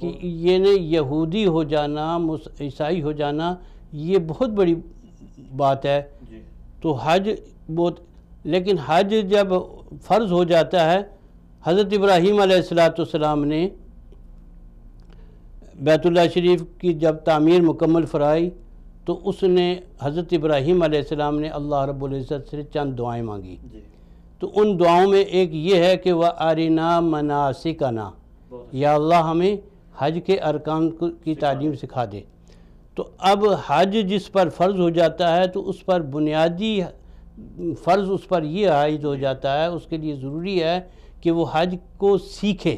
کہ یہ یہودی ہو جانا، عیسائی ہو جانا، یہ بہت بڑی بات ہے. تو حج بہت، لیکن حج جب فرض ہو جاتا ہے، حضرت ابراہیم علیہ السلام نے بیت اللہ شریف کی جب تعمیر مکمل فرمائی تو اس نے حضرت ابراہیم علیہ السلام نے اللہ رب العزت سے چند دعائیں مانگی. تو ان دعاؤں میں ایک یہ ہے کہ وَأَرِنَا مَنَاسِكَنَا، یا اللہ ہمیں حج کے ارکان کی تعلیم سکھا دے. تو اب حج جس پر فرض ہو جاتا ہے تو اس پر بنیادی فرض اس پر یہ عائد ہو جاتا ہے، اس کے لیے ضروری ہے کہ وہ حج کو سیکھے،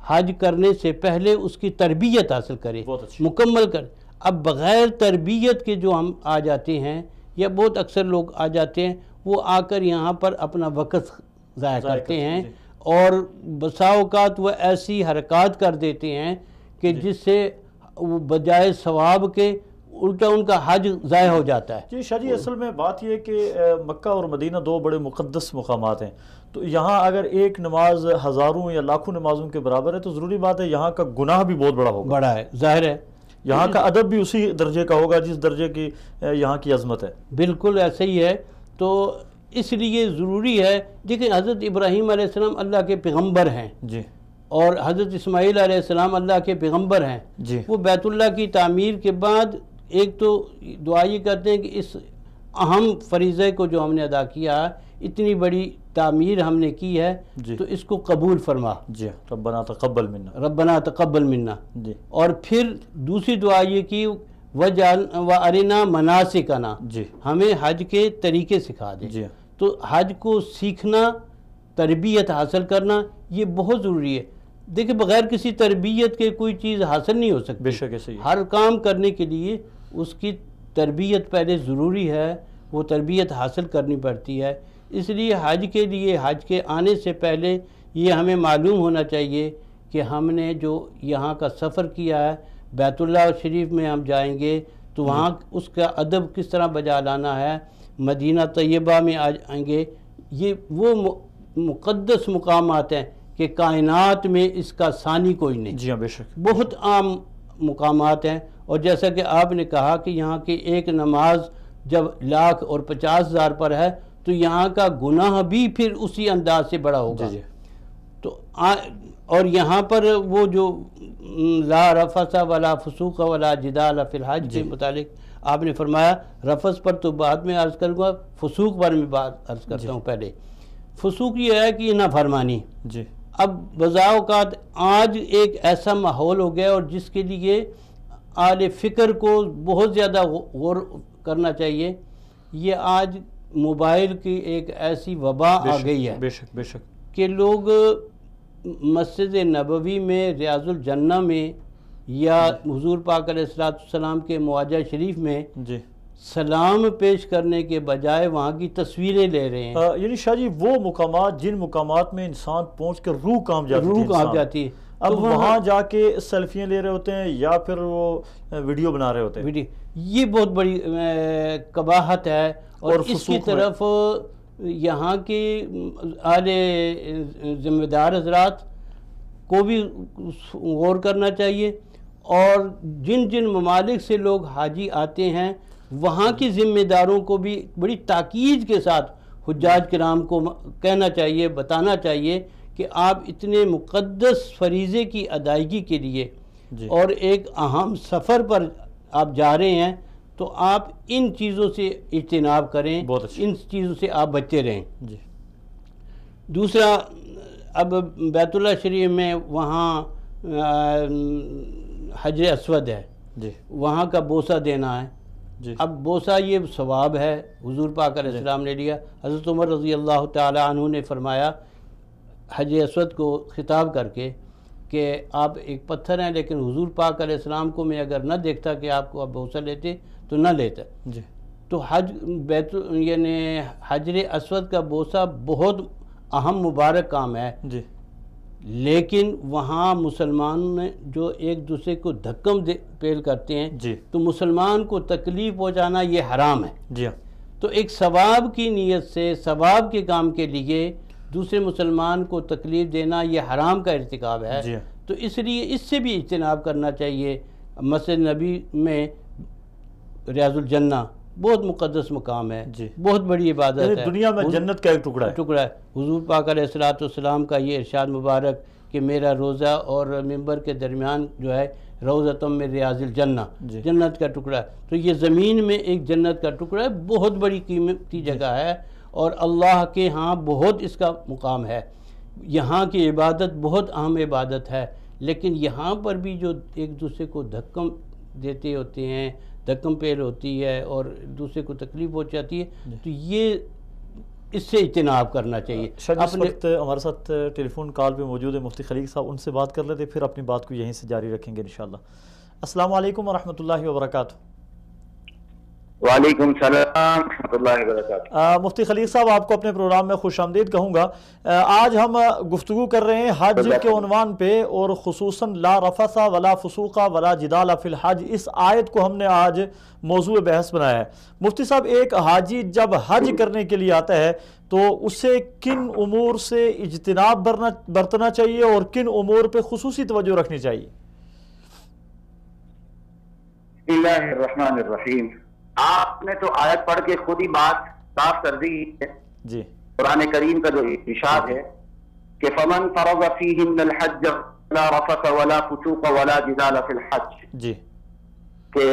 حج کرنے سے پہلے اس کی تربیت حاصل کرے، مکمل کرے. اب بغیر تربیت کے جو ہم آ جاتے ہیں، یا بہت اکثر لوگ آ جاتے ہیں، وہ آ کر یہاں پر اپنا وقت ضائع کرتے ہیں، اور بسا اوقات وہ ایسی حرکات کر دیتے ہیں کہ جس سے وہ بجائے ثواب کے الٹا ان کا حج ضائع ہو جاتا ہے. جی شاہ جی، اصل میں بات یہ ہے کہ مکہ اور مدینہ دو بڑے مقدس مقامات ہیں، تو یہاں اگر ایک نماز ہزاروں یا لاکھوں نمازوں کے برابر ہے تو ضروری بات ہے یہاں کا گناہ بھی بہت بڑا ہوگا. بڑا ہے، ظاہر ہے. یہاں کا ادب بھی اسی درجے کا ہوگا جس درجے کی یہاں کی عظمت ہے. بالکل ایسا ہی ہے. تو اس لیے ضروری ہے، دیکھیں حضرت ابراہیم علیہ السلام اللہ کے پیغمبر ہیں، جی، اور حضرت اسماعیل علیہ السلام اللہ کے پیغمبر ہیں. جی، وہ بیت اللہ کی تعمیر کے بعد ایک تو دعا یہ کرتے ہیں کہ اس اہم فریضے کو جو ہم نے ادا کیا، اتنی بڑی تعمیر ہم نے کی ہے، تو اس کو قبول فرما. جی، ربنا تقبل منا، ربنا تقبل منا. جی. اور پھر دوسری دعا یہ کی وَأَرِنَا مَنَاسِكَنَا، جی، ہمیں حج کے طریقے سکھا دے. جی، تو حج کو سیکھنا، تربیت حاصل کرنا، یہ بہت ضروری ہے. دیکھیں بغیر کسی تربیت کے کوئی چیز حاصل نہیں ہو سکتی. بے شک ایسے ہی. ہر کام کرنے کے لیے اس کی تربیت پہلے ضروری ہے، وہ تربیت حاصل کرنی پڑتی ہے. اس لیے حج کے لیے، حج کے آنے سے پہلے یہ ہمیں معلوم ہونا چاہیے کہ ہم نے جو یہاں کا سفر کیا ہے، بیت اللہ شریف میں ہم جائیں گے تو وہاں اس کا ادب کس طرح بجا لانا ہے. مدینہ طیبہ میں آئیں گے، یہ وہ مقدس مقامات ہیں کہ کائنات میں اس کا ثانی کوئی نہیں. جی ہاں، بے شک. بہت عام مقامات ہیں. اور جیسا کہ آپ نے کہا کہ یہاں کی ایک نماز جب 1,50,000 اور 50,000 پر ہے تو یہاں کا گناہ بھی پھر اسی انداز سے بڑا ہوگا. جی. تو اور یہاں پر وہ جو لا رفث ولا فسوق ولا جدال فی الحج کے متعلق آپ نے فرمایا، رفث پر تو بعد میں عرض کروں گا، فسوق پر میں بات عرض کرتا ہوں. پہلے فسوق یہ ہے کہ یہ نافرمانی. جی. اب بضع اوقات آج ایک ایسا ماحول ہو گیا، اور جس کے لیے اہل فکر کو بہت زیادہ غور کرنا چاہیے. یہ آج موبائل کی ایک ایسی وبا آ گئی ہے، بے شک بے شک، کہ لوگ مسجد نبوی میں، ریاض الجنہ میں، یا حضور پاک علیہ السلام کے معاجہ شریف میں جی سلام پیش کرنے کے بجائے وہاں کی تصویریں لے رہے ہیں. یعنی شاہ جی وہ مقامات جن مقامات میں انسان پہنچ کر روح کام جاتی ہے، اب وہاں جا کے سیلفیاں لے رہے ہوتے ہیں یا پھر وہ ویڈیو بنا رہے ہوتے ہیں. یہ بہت بڑی قباحت ہے. اور اس کی طرف یہاں کے اہل ذمہ دار حضرات کو بھی غور کرنا چاہیے. اور جن جن ممالک سے لوگ حاجی آتے ہیں وہاں کی ذمہ داروں کو بھی بڑی تاکید کے ساتھ حجاج کرام کو کہنا چاہیے، بتانا چاہیے کہ آپ اتنے مقدس فریضے کی ادائیگی کے لیے اور ایک اہم سفر پر آپ جا رہے ہیں تو آپ ان چیزوں سے اجتناب کریں، ان چیزوں سے آپ بچتے رہیں. دوسرا، اب بیت اللہ شریف میں وہاں حجر اسود ہے، وہاں کا بوسہ دینا ہے. اب بوسہ یہ ثواب ہے، حضور پاک علیہ السلام نے لیا. حضرت عمر رضی اللہ تعالی عنہ نے فرمایا حجر اسود کو خطاب کر کے کہ آپ ایک پتھر ہیں، لیکن حضور پاک علیہ السلام کو میں اگر نہ دیکھتا کہ آپ کو اب بوسہ لیتے تو نہ لیتا. تو یعنی حجر اسود کا بوسہ بہت اہم مبارک کام ہے. لیکن وہاں مسلمان جو ایک دوسرے کو دھکم پیل کرتے ہیں تو مسلمان کو تکلیف پہنچانا یہ حرام ہے. تو ایک ثواب کی نیت سے، ثواب کے کام کے لیے دوسرے مسلمان کو تکلیف دینا یہ حرام کا ارتکاب ہے. تو اس لیے اس سے بھی اجتناب کرنا چاہیے۔ مسجد نبی میں ریاض الجنہ بہت مقدس مقام ہے، جی، بہت بڑی عبادت ہے، دنیا میں جنت کا ایک ٹکڑا ہے۔ حضور پاک علیہ السلام کا یہ ارشاد مبارک کہ میرا روزہ اور ممبر کے درمیان جو ہے روضۃ من ریاض الجنہ، جنت کا ٹکڑا ہے۔ تو یہ زمین میں ایک جنت کا ٹکڑا ہے، بہت بڑی قیمتی جگہ ہے، اور اللہ کے ہاں بہت اس کا مقام ہے۔ یہاں کی عبادت بہت اہم عبادت ہے، لیکن یہاں پر بھی جو ایک دوسرے کو دھکم دیتے ہوتے ہیں، دھکم پیل ہوتی ہے اور دوسرے کو تکلیف ہو جاتی ہے، تو یہ اس سے اجتناب کرنا چاہیے۔ اس وقت ہمارے ساتھ ٹیلی فون کال پہ موجود ہے مفتی خلیق صاحب، ان سے بات کر لیتے، پھر اپنی بات کو یہیں سے جاری رکھیں گے انشاءاللہ۔ السلام علیکم ورحمۃ اللہ وبرکاتہ۔ وعلیکم السلام ورحمۃ اللہ وبرکاتہ۔ مفتی خلیق صاحب، آپ کو اپنے پروگرام میں خوش آمدید کہوں گا۔ آج ہم گفتگو کر رہے ہیں حج کے عنوان پہ، اور خصوصاً لا رفث ولا فسوق ولا جدال فی الحج، اس آیت کو ہم نے آج موضوع بحث بنایا ہے۔ مفتی صاحب، ایک حاجی جب حج کرنے کے لیے آتا ہے تو اسے کن امور سے اجتناب برتنا چاہیے اور کن امور پہ خصوصی توجہ رکھنی چاہیے؟ بسم اللہ الرحمن الرحیم۔ آپ نے تو آیت پڑھ کے خود ہی بات صاف کر دی ہے۔ جی، قرآن کریم کا جو ارشاد ہے کہ فمن فرض فیہن الحج لا رفث ولا فسوق ولا جدال فی الحج، جی، کہ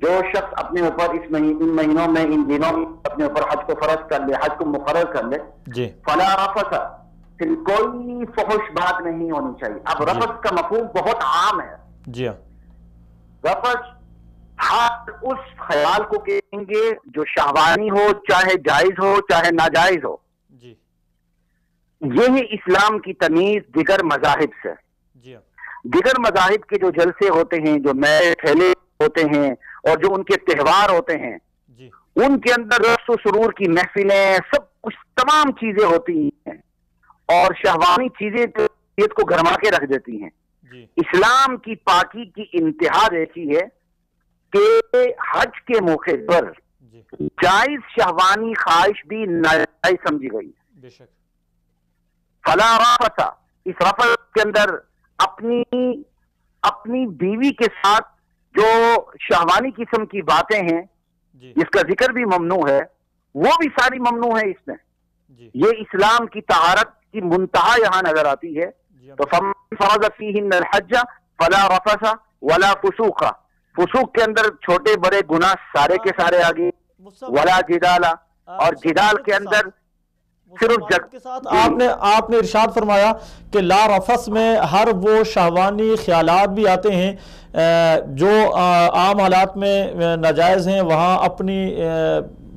جو شخص اپنے اوپر ان مہینوں میں، ان دنوں میں اپنے اوپر حج کو فرض کر لے، حج کو مقرر کر لے، جی، فلا رفث، پھر کوئی فحش بات نہیں ہونی چاہیے۔ اب رفث کا مفہوم بہت عام ہے۔ جی، رفث ہر اس خیال کو کہیں گے جو شہوانی ہو، چاہے جائز ہو چاہے ناجائز ہو۔ جی، یہ اسلام کی تمیز دیگر مذاہب سے۔ جی، دیگر مذاہب کے جو جلسے ہوتے ہیں، جو میلے ٹھیلے ہوتے ہیں، اور جو ان کے تہوار ہوتے ہیں، جی، ان کے اندر رقص و سرور کی محفلیں، سب کچھ تمام چیزیں ہوتی ہیں، اور شہوانی چیزیں طبیعت کو گرما کے رکھ دیتی ہیں۔ جی، اسلام کی پاکی کی انتہا دیکھی ہے کہ حج کے موقع پر جی، جائز شہوانی خواہش بھی ناجائز سمجھی گئی۔ بے شک۔ فلا رفث، اس رفث کے اندر اپنی بیوی کے ساتھ جو شہوانی قسم کی باتیں ہیں، جی، جس کا ذکر بھی ممنوع ہے، وہ بھی ساری ممنوع ہے اس میں۔ جی، یہ اسلام کی طہارت کی منتہا یہاں نظر آتی ہے۔ تو فمن فرض فیہن الحج فلا رفث ولا فسوق، فسوق کے اندر چھوٹے بڑے گناہ سارے کے سارے آگے، ولا جدال، اور جدال کے اندر صرف کے ساتھ آپ نے ارشاد فرمایا کہ لا رفث میں ہر وہ شہوانی خیالات بھی آتے ہیں جو عام حالات میں ناجائز ہیں، وہاں اپنی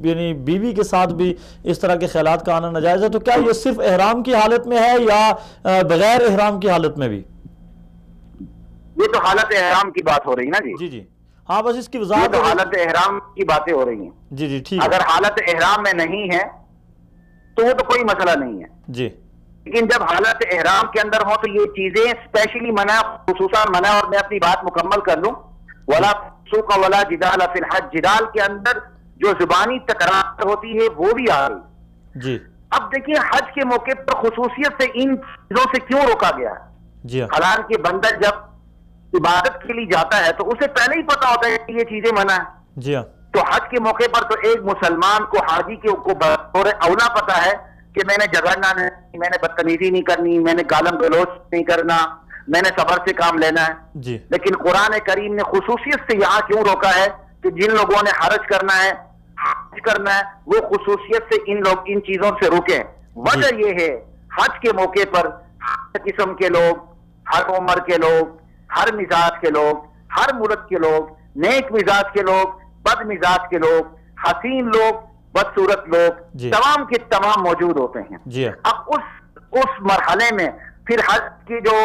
یعنی بیوی کے ساتھ بھی اس طرح کے خیالات کا آنا ناجائز ہے۔ تو کیا یہ صرف احرام کی حالت میں ہے یا بغیر احرام کی حالت میں بھی؟ یہ تو حالت احرام کی بات ہو رہی نا جی؟ جی، جی، ہاں، بس اس کی یہ وضاحت۔ تو حالت احرام کی باتیں ہو رہی ہیں۔ جی، جی، ٹھیک ہے۔ اگر حالت احرام میں نہیں ہے تو وہ تو کوئی مسئلہ نہیں ہے، جی، لیکن جب حالت احرام کے اندر ہو تو یہ چیزیں اسپیشلی منع، خصوصاً منع، اور میں اپنی بات مکمل کر لوں، ولا فسوق ولا جدال فی الحج، جدال کے اندر جو زبانی تکرار ہوتی ہے وہ بھی آ رہی۔ جی، اب دیکھیں حج کے موقع پر خصوصیت سے ان چیزوں سے کیوں روکا گیا ہے؟ جی، حالانکہ بندہ جب عبادت کے لیے جاتا ہے تو اسے پہلے ہی پتا ہوتا ہے کہ یہ چیزیں منع ہیں۔ جی، تو حج کے موقع پر تو ایک مسلمان کو، حاجی کو بطور اولا پتا ہے کہ میں نے جھگڑنا نہیں، میں نے بدتمیزی نہیں کرنی، میں نے گالم گلوچ نہیں کرنا، میں نے صبر سے کام لینا ہے۔ جی، لیکن قرآن کریم نے خصوصیت سے یہاں کیوں روکا ہے کہ جن لوگوں نے حرج کرنا ہے، حج کرنا ہے، وہ خصوصیت سے ان چیزوں سے روکیں۔ وجہ یہ ہے حج کے موقع پر ہر قسم کے لوگ، ہر عمر کے لوگ، ہر مزاج کے لوگ، ہر ملک کے لوگ، نیک مزاج کے لوگ، بد مزاج کے لوگ، حسین لوگ، بدصورت لوگ، تمام کے تمام موجود ہوتے ہیں۔ جی، اب اس مرحلے میں پھر حج کی جو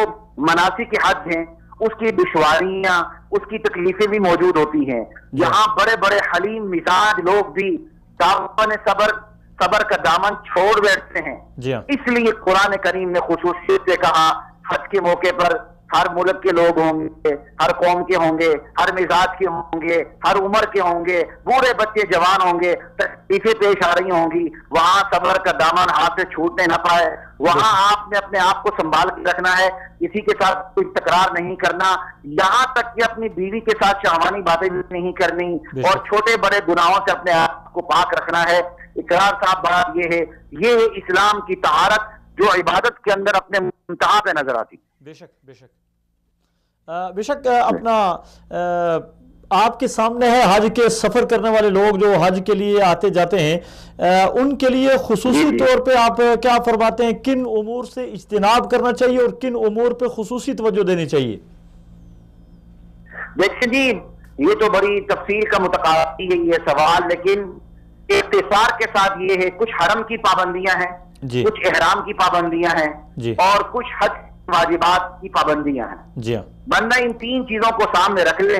مناسک حج ہیں، اس کی دشواریاں، اس کی تکلیفیں بھی موجود ہوتی ہیں۔ یہاں بڑے بڑے حلیم مزاج لوگ بھی دامن صبر کا دامن چھوڑ بیٹھتے ہیں۔ اس لیے قرآن کریم نے خصوصیت سے کہا حج کے موقع پر ہر ملک کے لوگ ہوں گے، ہر قوم کے ہوں گے، ہر مزاج کے ہوں گے، ہر عمر کے ہوں گے، بوڑھے بچے جوان ہوں گے، تکلیفیں پیش آ رہی ہوں گی، وہاں صبر کا دامن ہاتھ سے چھوٹنے نہ پائے، وہاں آپ نے اپنے آپ کو سنبھال کے رکھنا ہے، کسی کے ساتھ کوئی تکرار نہیں کرنا، یہاں تک کہ اپنی بیوی کے ساتھ شہوانی باتیں بھی نہیں کرنی، اور چھوٹے بڑے گناہوں سے اپنے آپ کو پاک رکھنا ہے۔ اقرار صاحب بات یہ ہے اسلام کی طہارت جو عبادت کے اندر اپنے منتہا پہ نظر آتی۔ بے شک اپنا آپ کے سامنے ہے حج کے سفر کرنے والے لوگ جو حج کے لیے آتے جاتے ہیں، ان کے لیے خصوصی طور پہ آپ کیا فرماتے ہیں، کن امور سے اجتناب کرنا چاہیے اور کن امور پہ خصوصی توجہ دینی چاہیے؟ دیکھیں جی، یہ تو بڑی تفصیل کا متقاضی ہے یہ سوال، لیکن اختصار کے ساتھ یہ ہے، کچھ حرم کی پابندیاں ہیں، کچھ احرام کی پابندیاں ہیں، اور کچھ حج واجبات کی پابندیاں ہیں۔ بندہ ان تین چیزوں کو سامنے رکھ لے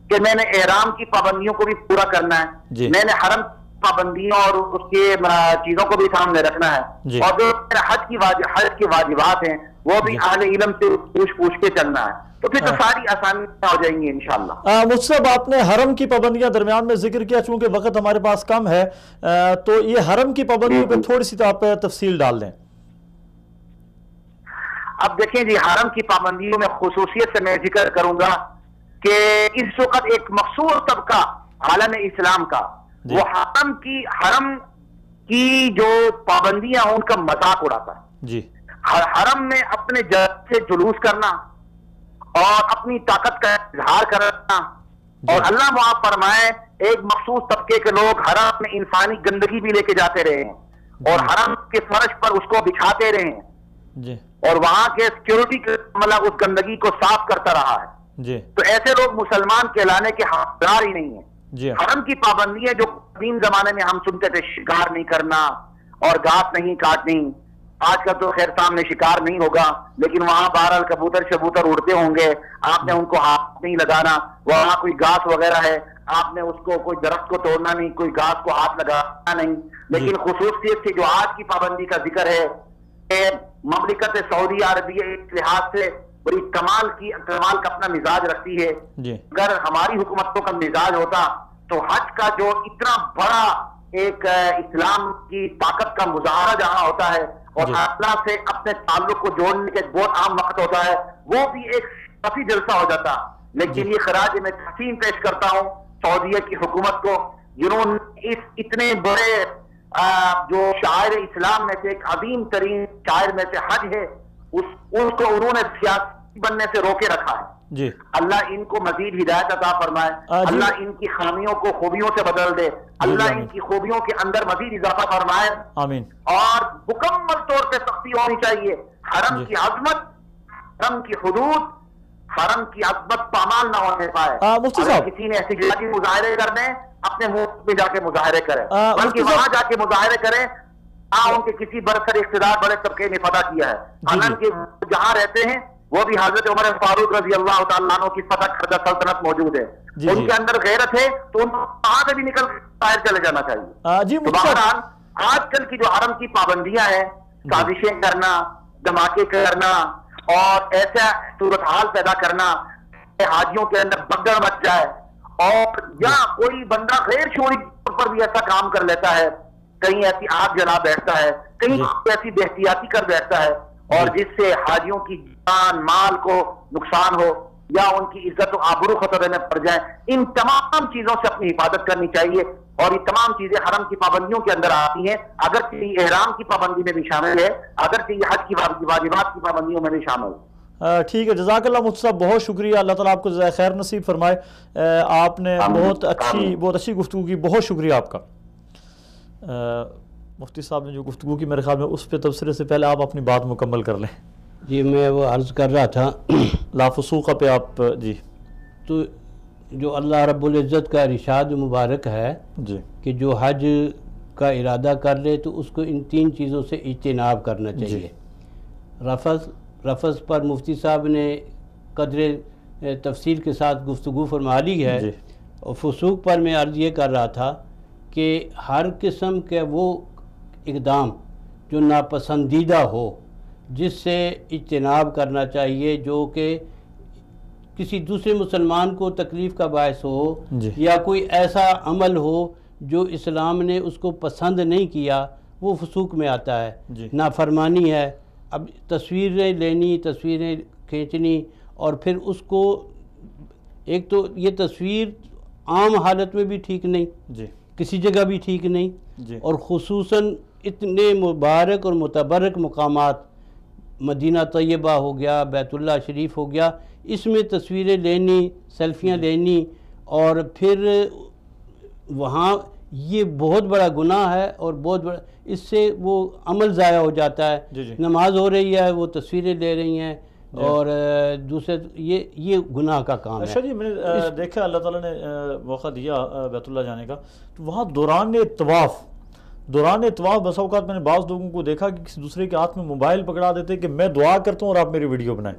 کہ میں نے احرام کی پابندیوں کو بھی پورا کرنا ہے، میں نے حرم پابندیوں اور اس کے چیزوں کو بھی سامنے رکھنا ہے، اور جو حج کی واجبات ہیں وہ بھی اہل علم سے پوچھ کے چلنا ہے، تو پھر تو ساری آسانیاں ہو جائیں گی انشاءاللہ۔ مجھ سے آپ نے حرم کی پابندیاں درمیان میں ذکر کیا، چونکہ وقت ہمارے پاس کم ہے، تو یہ حرم کی پابندیوں پہ تھوڑی سی آپ تفصیل ڈال دیں۔ اب دیکھیں جی، حرم کی پابندیوں میں خصوصیت سے میں ذکر کروں گا کہ اس وقت ایک مخصوص طبقہ عالم اسلام کا وہ حرم کی جو پابندیاں ہیں ان کا مذاق اڑاتا ہے۔ حرم میں اپنے جلد سے جلوس کرنا اور اپنی طاقت کا اظہار کرنا، اور اللہ معاف فرمائے ایک مخصوص طبقے کے لوگ حرم میں انسانی گندگی بھی لے کے جاتے رہے ہیں اور حرم کے فرش پر اس کو بچھاتے رہے ہیں، اور وہاں کے سیکیورٹی کا عملہ اس گندگی کو صاف کرتا رہا ہے، تو ایسے لوگ مسلمان کہلانے کے حقدار ہی نہیں ہیں۔ حرم کی پابندیاں جو قدیم زمانے میں ہم سنتے تھے، شکار نہیں کرنا اور گھاس نہیں کاٹنی، آج کل تو خیر سامنے شکار نہیں ہوگا، لیکن وہاں بہرحال کبوتر شبوتر اڑتے ہوں گے، آپ نے ان کو ہاتھ نہیں لگانا، وہاں کوئی گھاس وغیرہ ہے آپ نے اس کو کوئی درخت کو توڑنا نہیں، کوئی گھاس کو ہاتھ لگانا نہیں۔ لیکن خصوصیت سے جو آج کی پابندی کا ذکر ہے کہ مملکت سعودی عربیہ اس لحاظ سے بڑی کمال کا اپنا مزاج رکھتی ہے، اگر ہماری حکومتوں کا مزاج ہوتا تو حج کا جو اتنا بڑا ایک اسلام کی طاقت کا مظاہرہ جہاں ہوتا ہے اور اللہ سے اپنے تعلق کو جوڑنے کے بہت عام وقت ہوتا ہے، وہ بھی ایک کافی جلسہ ہو جاتا۔ لیکن یہ خراج میں تحسین پیش کرتا ہوں سعودیہ کی حکومت کو، جنہوں نے اس اتنے بڑے جو شاعر اسلام میں سے ایک عظیم ترین شاعر میں سے حج ہے، اس کو انہوں نے سیاسی بننے سے روکے رکھا ہے۔ اللہ ان کو مزید ہدایت عطا فرمائے، اللہ ان کی خامیوں کو خوبیوں سے بدل دے، اللہ ان کی خوبیوں کے اندر مزید اضافہ فرمائے، آمین۔ اور مکمل طور پہ سختی ہونی چاہیے، حرم کی عظمت، حرم کی حدود، حرم کی عظمت پامال نہ ہونے پائے۔ اگر کسی نے احتجاجی مظاہرے کرنے اپنے ملک میں جا کے مظاہرے کریں، بلکہ وہاں جا کے مظاہرے کریں ان کے کسی برسر اقتدار بڑے طبقے نے فتح کیا ہے، حالانکہ جہاں رہتے ہیں وہ بھی حضرت عمر فاروق رضی اللہ تعالیٰ عنہ کی فتح کردہ سلطنت موجود ہے، ان کے اندر غیرت ہے تو ان کو وہاں سے بھی نکل باہر چلے جانا چاہیے۔ بہرحال آج کل کی جو حرم کی پابندیاں ہیں، سازشیں کرنا، دھماکے کرنا اور ایسا صورتحال پیدا کرنا کہ حاجیوں کے اندر بگڑ مچ جائے، اور یا کوئی بندہ غیر شعوری طور پر بھی ایسا کام کر لیتا ہے، کہیں ایسی آگ جلا بیٹھتا ہے، کہیں ایسی بے احتیاطی کر بیٹھتا ہے، اور جس سے حاجیوں کی جان مال کو نقصان ہو یا ان کی عزت و آبرو خطرے میں پڑ جائیں، ان تمام چیزوں سے اپنی حفاظت کرنی چاہیے، اور یہ تمام چیزیں حرم کی پابندیوں کے اندر آتی ہیں، اگر یہ احرام کی پابندی میں بھی شامل ہے، اگر یہ حج کی واجبات کی پابندیوں میں بھی شامل ہے۔ ٹھیک ہے، جزاک اللہ مفتی صاحب، بہت شکریہ، اللہ تعالیٰ آپ کو جزائے خیر نصیب فرمائے، آپ نے بہت اچھی گفتگو کی، بہت شکریہ آپ کا۔ مفتی صاحب نے جو گفتگو کی میرے خیال میں اس پہ تبصرے سے پہلے آپ اپنی بات مکمل کر لیں۔ جی میں وہ عرض کر رہا تھا لا فسوق پہ آپ جی، تو جو اللہ رب العزت کا ارشاد مبارک ہے جی کہ جو حج کا ارادہ کر لے تو اس کو ان تین چیزوں سے اجتناب کرنا چاہیے۔ رفض پر مفتی صاحب نے قدر تفصیل کے ساتھ گفتگو فرما لی ہے، اور فسوق پر میں عرض یہ کر رہا تھا کہ ہر قسم کے وہ اقدام جو ناپسندیدہ ہو، جس سے اجتناب کرنا چاہیے، جو کہ کسی دوسرے مسلمان کو تکلیف کا باعث ہو جی یا کوئی ایسا عمل ہو جو اسلام نے اس کو پسند نہیں کیا، وہ فسوق میں آتا ہے، جی نافرمانی ہے۔ اب تصویریں لینی، تصویریں کھینچنی، اور پھر اس کو ایک تو یہ تصویر عام حالت میں بھی ٹھیک نہیں، جی کسی جگہ بھی ٹھیک نہیں، جی اور خصوصاً اتنے مبارک اور متبرک مقامات، مدینہ طیبہ ہو گیا، بیت اللہ شریف ہو گیا، اس میں تصویریں لینی، سیلفیاں لینی، اور پھر وہاں یہ بہت بڑا گناہ ہے، اور بہت بڑا، اس سے وہ عمل ضائع ہو جاتا ہے۔ جی جی نماز ہو رہی ہے، وہ تصویریں لے رہی ہیں، اور دوسرے یہ گناہ کا کام ہے۔ اچھا جی، میں نے دیکھا اللہ تعالیٰ نے موقع دیا بیت اللہ جانے کا، تو وہاں دوران طواف بسا اوقات میں نے بعض لوگوں کو دیکھا کہ کسی دوسرے کے ہاتھ میں موبائل پکڑا دیتے کہ میں دعا کرتا ہوں اور آپ میری ویڈیو بنائیں۔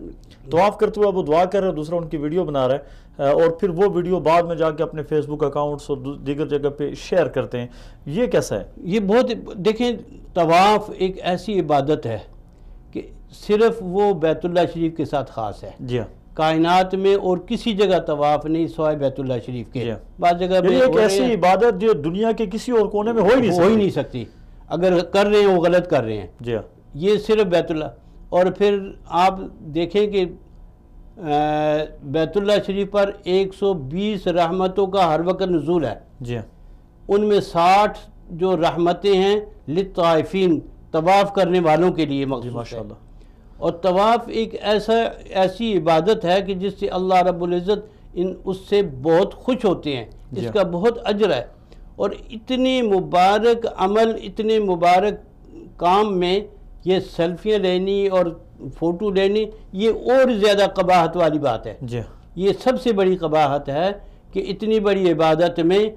طواف کرتے ہوئے وہ دعا کر رہے ہیں، دوسرا ان کی ویڈیو بنا رہا ہے، اور پھر وہ ویڈیو بعد میں جا کے اپنے فیس بک اکاؤنٹس اور دیگر جگہ پہ شیئر کرتے ہیں۔ یہ کیسا ہے؟ یہ بہت، دیکھیں طواف ایک ایسی عبادت ہے کہ صرف وہ بیت اللہ شریف کے ساتھ خاص ہے۔ جی ہاں، کائنات میں اور کسی جگہ طواف نہیں سوائے بیت اللہ شریف کے۔ جی ہاں، بعض جگہ یہ ایک ایسی عبادت جو دنیا کے کسی اور کونے میں ہو ہی نہیں سکتی، اگر کر رہے ہیں وہ غلط کر رہے ہیں۔ جی ہاں، یہ صرف بیت اللہ، اور پھر آپ دیکھیں کہ بیت اللہ شریف پر 120 رحمتوں کا ہر وقت نزول ہے۔ جی ہاں، ان میں 60 جو رحمتیں ہیں للطائفین، طواف کرنے والوں کے لیے مخصوص ہے۔ ماشاءاللہ۔ اور طواف ایک ایسی عبادت ہے کہ جس سے اللہ رب العزت اس سے بہت خوش ہوتے ہیں، اس کا بہت اجر ہے۔ اور اتنے مبارک عمل، اتنے مبارک کام میں یہ سیلفیاں لینی اور فوٹو لینی، یہ اور زیادہ قباحت والی بات ہے۔ جی، یہ سب سے بڑی قباحت ہے کہ اتنی بڑی عبادت میں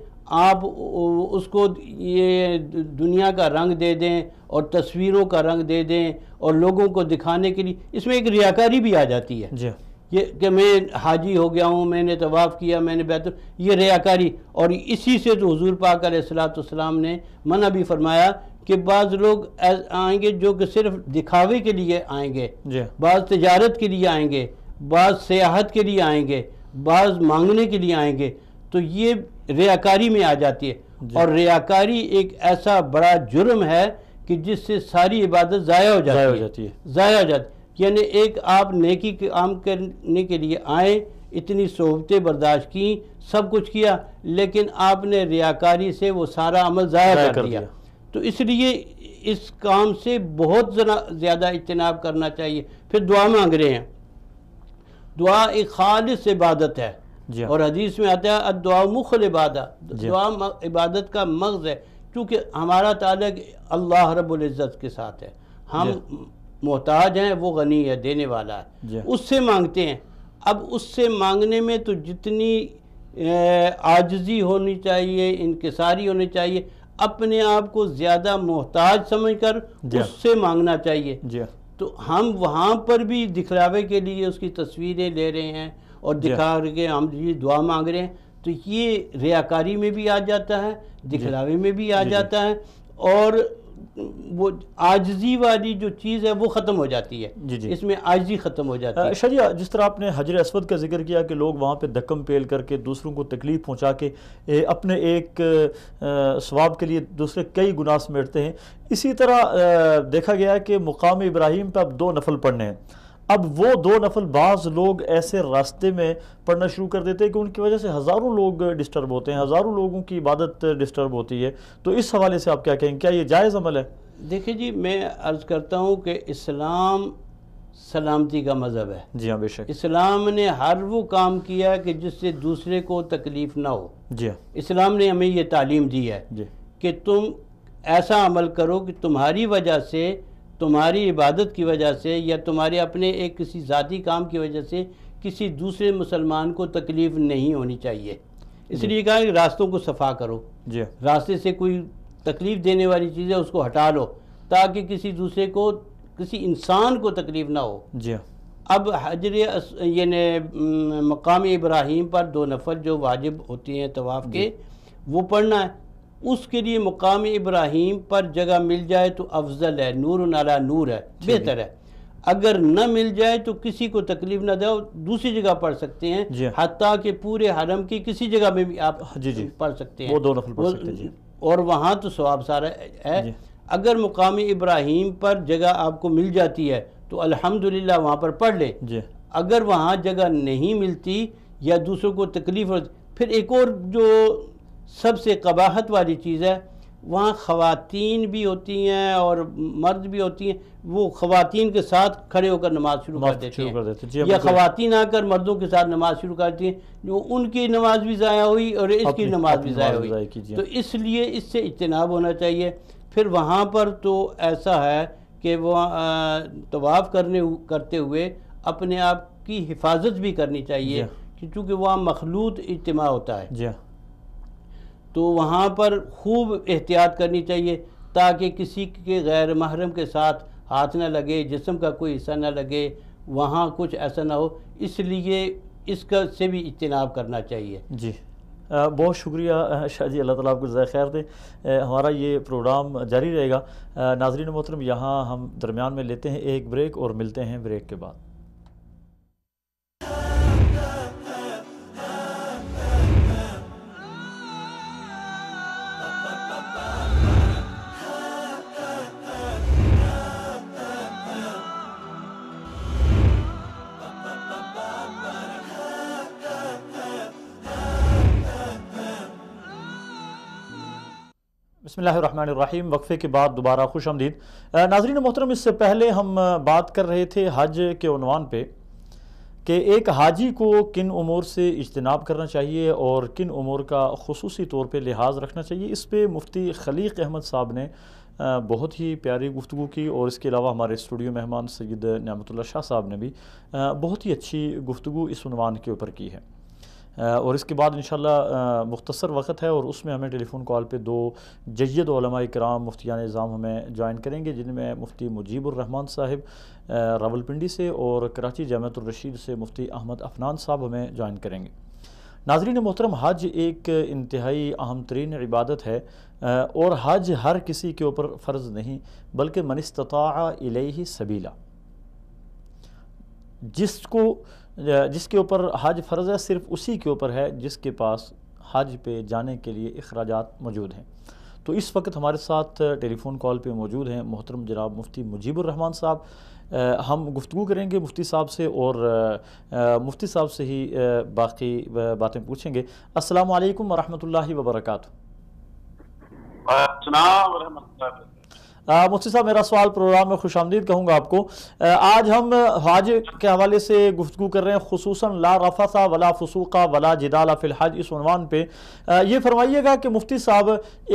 آپ اس کو یہ دنیا کا رنگ دے دیں اور تصویروں کا رنگ دے دیں اور لوگوں کو دکھانے کے لیے، اس میں ایک ریاکاری بھی آ جاتی ہے۔ جی، یہ کہ میں حاجی ہو گیا ہوں، میں نے طواف کیا، میں نے بیت، یہ ریاکاری، اور اسی سے تو حضور پاک علیہ السلام نے منع بھی فرمایا کہ بعض لوگ آئیں گے جو کہ صرف دکھاوے کے لیے آئیں گے، جی، بعض تجارت کے لیے آئیں گے، بعض سیاحت کے لیے آئیں گے، بعض مانگنے کے لیے آئیں گے، تو یہ ریاکاری میں آ جاتی ہے۔ اور ریاکاری ایک ایسا بڑا جرم ہے کہ جس سے ساری عبادت ضائع ہو جاتی ہے۔ یعنی ایک آپ نیکی کے کام کرنے کے لیے آئے، اتنی صحبتیں برداشت کی، سب کچھ کیا، لیکن آپ نے ریاکاری سے وہ سارا عمل ضائع کر دیا۔ تو اس لیے اس کام سے بہت زیادہ اجتناب کرنا چاہیے۔ پھر دعا مانگ رہے ہیں، دعا ایک خالص عبادت ہے، اور حدیث میں آتا ہے الدعاء مخ العبادۃ، دعا عبادت کا مغز ہے، کیونکہ ہمارا تعلق اللہ رب العزت کے ساتھ ہے۔ ہم محتاج ہیں، وہ غنی ہے، دینے والا ہے، اس سے مانگتے ہیں۔ اب اس سے مانگنے میں تو جتنی عاجزی ہونی چاہیے، انکساری ہونی چاہیے، اپنے آپ کو زیادہ محتاج سمجھ کر اس سے مانگنا چاہیے۔ تو ہم وہاں پر بھی دکھلاوے کے لیے اس کی تصویریں لے رہے ہیں اور دکھا کے ہم یہ دعا مانگ رہے ہیں، تو یہ ریاکاری میں بھی آ جاتا ہے، دکھلاوے میں بھی آ جاتا ہے، اور وہ عاجزی والی جو چیز ہے وہ ختم ہو جاتی ہے۔ اس میں عاجزی ختم ہو جاتی ہے۔ شاہ جی، جس طرح آپ نے حجر اسود کا ذکر کیا کہ لوگ وہاں پہ دھکم پیل کر کے دوسروں کو تکلیف پہنچا کے اپنے ایک ثواب کے لیے دوسرے کئی گناہ سمیٹتے ہیں، اسی طرح دیکھا گیا کہ مقام ابراہیم پہ اب 2 نفل پڑھنے ہیں۔ اب وہ 2 نفل بعض لوگ ایسے راستے میں پڑھنا شروع کر دیتے ہیں کہ ان کی وجہ سے ہزاروں لوگ ڈسٹرب ہوتے ہیں، ہزاروں لوگوں کی عبادت ڈسٹرب ہوتی ہے، تو اس حوالے سے آپ کیا کہیں، کیا یہ جائز عمل ہے؟ دیکھیں جی، میں عرض کرتا ہوں کہ اسلام سلامتی کا مذہب ہے۔ جی ہاں، بے شک۔ اسلام نے ہر وہ کام کیا کہ جس سے دوسرے کو تکلیف نہ ہو۔ جی ہاں، اسلام نے ہمیں یہ تعلیم دی ہے کہ تم ایسا عمل کرو کہ تمہاری وجہ سے، تمہاری عبادت کی وجہ سے، یا تمہارے اپنے ایک کسی ذاتی کام کی وجہ سے کسی دوسرے مسلمان کو تکلیف نہیں ہونی چاہیے۔ اس لیے کہا کہ راستوں کو صفا کرو، راستے سے کوئی تکلیف دینے والی چیز ہے اس کو ہٹا لو، تاکہ کسی دوسرے کو، کسی انسان کو تکلیف نہ ہو۔ اب حجر یعنی مقام ابراہیم پر 2 نفل جو واجب ہوتی ہیں طواف کے، وہ پڑھنا ہے۔ اس کے لیے مقام ابراہیم پر جگہ مل جائے تو افضل ہے، نور علی نور ہے، بہتر ہے۔ اگر نہ مل جائے تو کسی کو تکلیف نہ دو، دوسری جگہ پڑھ سکتے ہیں، جی حتیٰ کہ پورے حرم کی کسی جگہ میں بھی آپ جی پڑھ سکتے ہیں، وہ 2 نفل پڑھ سکتے ہیں جی، اور وہاں تو ثواب سارا ہے۔ جی اگر مقام ابراہیم پر جگہ آپ کو مل جاتی ہے تو الحمدللہ وہاں پر پڑھ لیں، جی اگر وہاں جگہ نہیں ملتی یا دوسروں کو تکلیف ہو، پھر ایک اور جو سب سے قباحت والی چیز ہے، وہاں خواتین بھی ہوتی ہیں اور مرد بھی ہوتی ہیں، وہ خواتین کے ساتھ کھڑے ہو کر نماز شروع کر دیتے ہیں، یا خواتین آ کر مردوں کے ساتھ نماز شروع کرتی ہیں، جو ان کی نماز بھی ضائع ہوئی اور اس کی نماز بھی ضائع ہوئی، تو اس لیے اس سے اجتناب ہونا چاہیے۔ پھر وہاں پر تو ایسا ہے کہ وہ طواف کرتے ہوئے اپنے آپ کی حفاظت بھی کرنی چاہیے، چونکہ وہاں مخلوط اجتماع ہوتا ہے، تو وہاں پر خوب احتیاط کرنی چاہیے تاکہ کسی کے غیر محرم کے ساتھ ہاتھ نہ لگے، جسم کا کوئی حصہ نہ لگے، وہاں کچھ ایسا نہ ہو، اس لیے اس کا سے بھی اجتناب کرنا چاہیے۔ جی بہت شکریہ شاہ جی، اللہ تعالیٰ آپ کو جزائے خیر دے۔ ہمارا یہ پروگرام جاری رہے گا۔ ناظرین محترم، یہاں ہم درمیان میں لیتے ہیں ایک بریک اور ملتے ہیں بریک کے بعد۔ بسم اللہ الرحمن الرحیم، وقفے کے بعد دوبارہ خوش آمدید۔ ناظرین محترم، اس سے پہلے ہم بات کر رہے تھے حج کے عنوان پہ کہ ایک حاجی کو کن امور سے اجتناب کرنا چاہیے اور کن امور کا خصوصی طور پہ لحاظ رکھنا چاہیے۔ اس پہ مفتی خلیق احمد صاحب نے بہت ہی پیاری گفتگو کی، اور اس کے علاوہ ہمارے اسٹوڈیو مہمان سید نعمت اللہ شاہ صاحب نے بھی بہت ہی اچھی گفتگو اس عنوان کے اوپر کی ہے، اور اس کے بعد انشاءاللہ مختصر وقت ہے اور اس میں ہمیں ٹیلی فون کال پہ 2 جید علماء کرام مفتیان نظام ہمیں جوائن کریں گے، جن میں مفتی مجیب الرحمان صاحب راولپنڈی سے اور کراچی جامعۃ الرشید سے مفتی احمد عفنان صاحب ہمیں جوائن کریں گے۔ ناظرین محترم، حج ایک انتہائی اہم ترین عبادت ہے، اور حج ہر کسی کے اوپر فرض نہیں بلکہ من استطاع الیہ سبیلا، جس کے اوپر حج فرض ہے صرف اسی کے اوپر ہے جس کے پاس حج پہ جانے کے لیے اخراجات موجود ہیں۔ تو اس وقت ہمارے ساتھ ٹیلی فون کال پہ موجود ہیں محترم جناب مفتی مجیب الرحمان صاحب۔ ہم گفتگو کریں گے مفتی صاحب سے، اور مفتی صاحب سے ہی باقی باتیں پوچھیں گے۔ السلام علیکم ورحمۃ اللہ وبرکاتہ۔ السلام ورحمۃ اللہ۔ مفتی صاحب، میرا سوال پروگرام میں خوش آمدید کہوں گا آپ کو۔ آج ہم حج کے حوالے سے گفتگو کر رہے ہیں، خصوصاً لا رفث ولا فسوق ولا جدال فی الحج، اس عنوان پہ یہ فرمائیے گا کہ مفتی صاحب،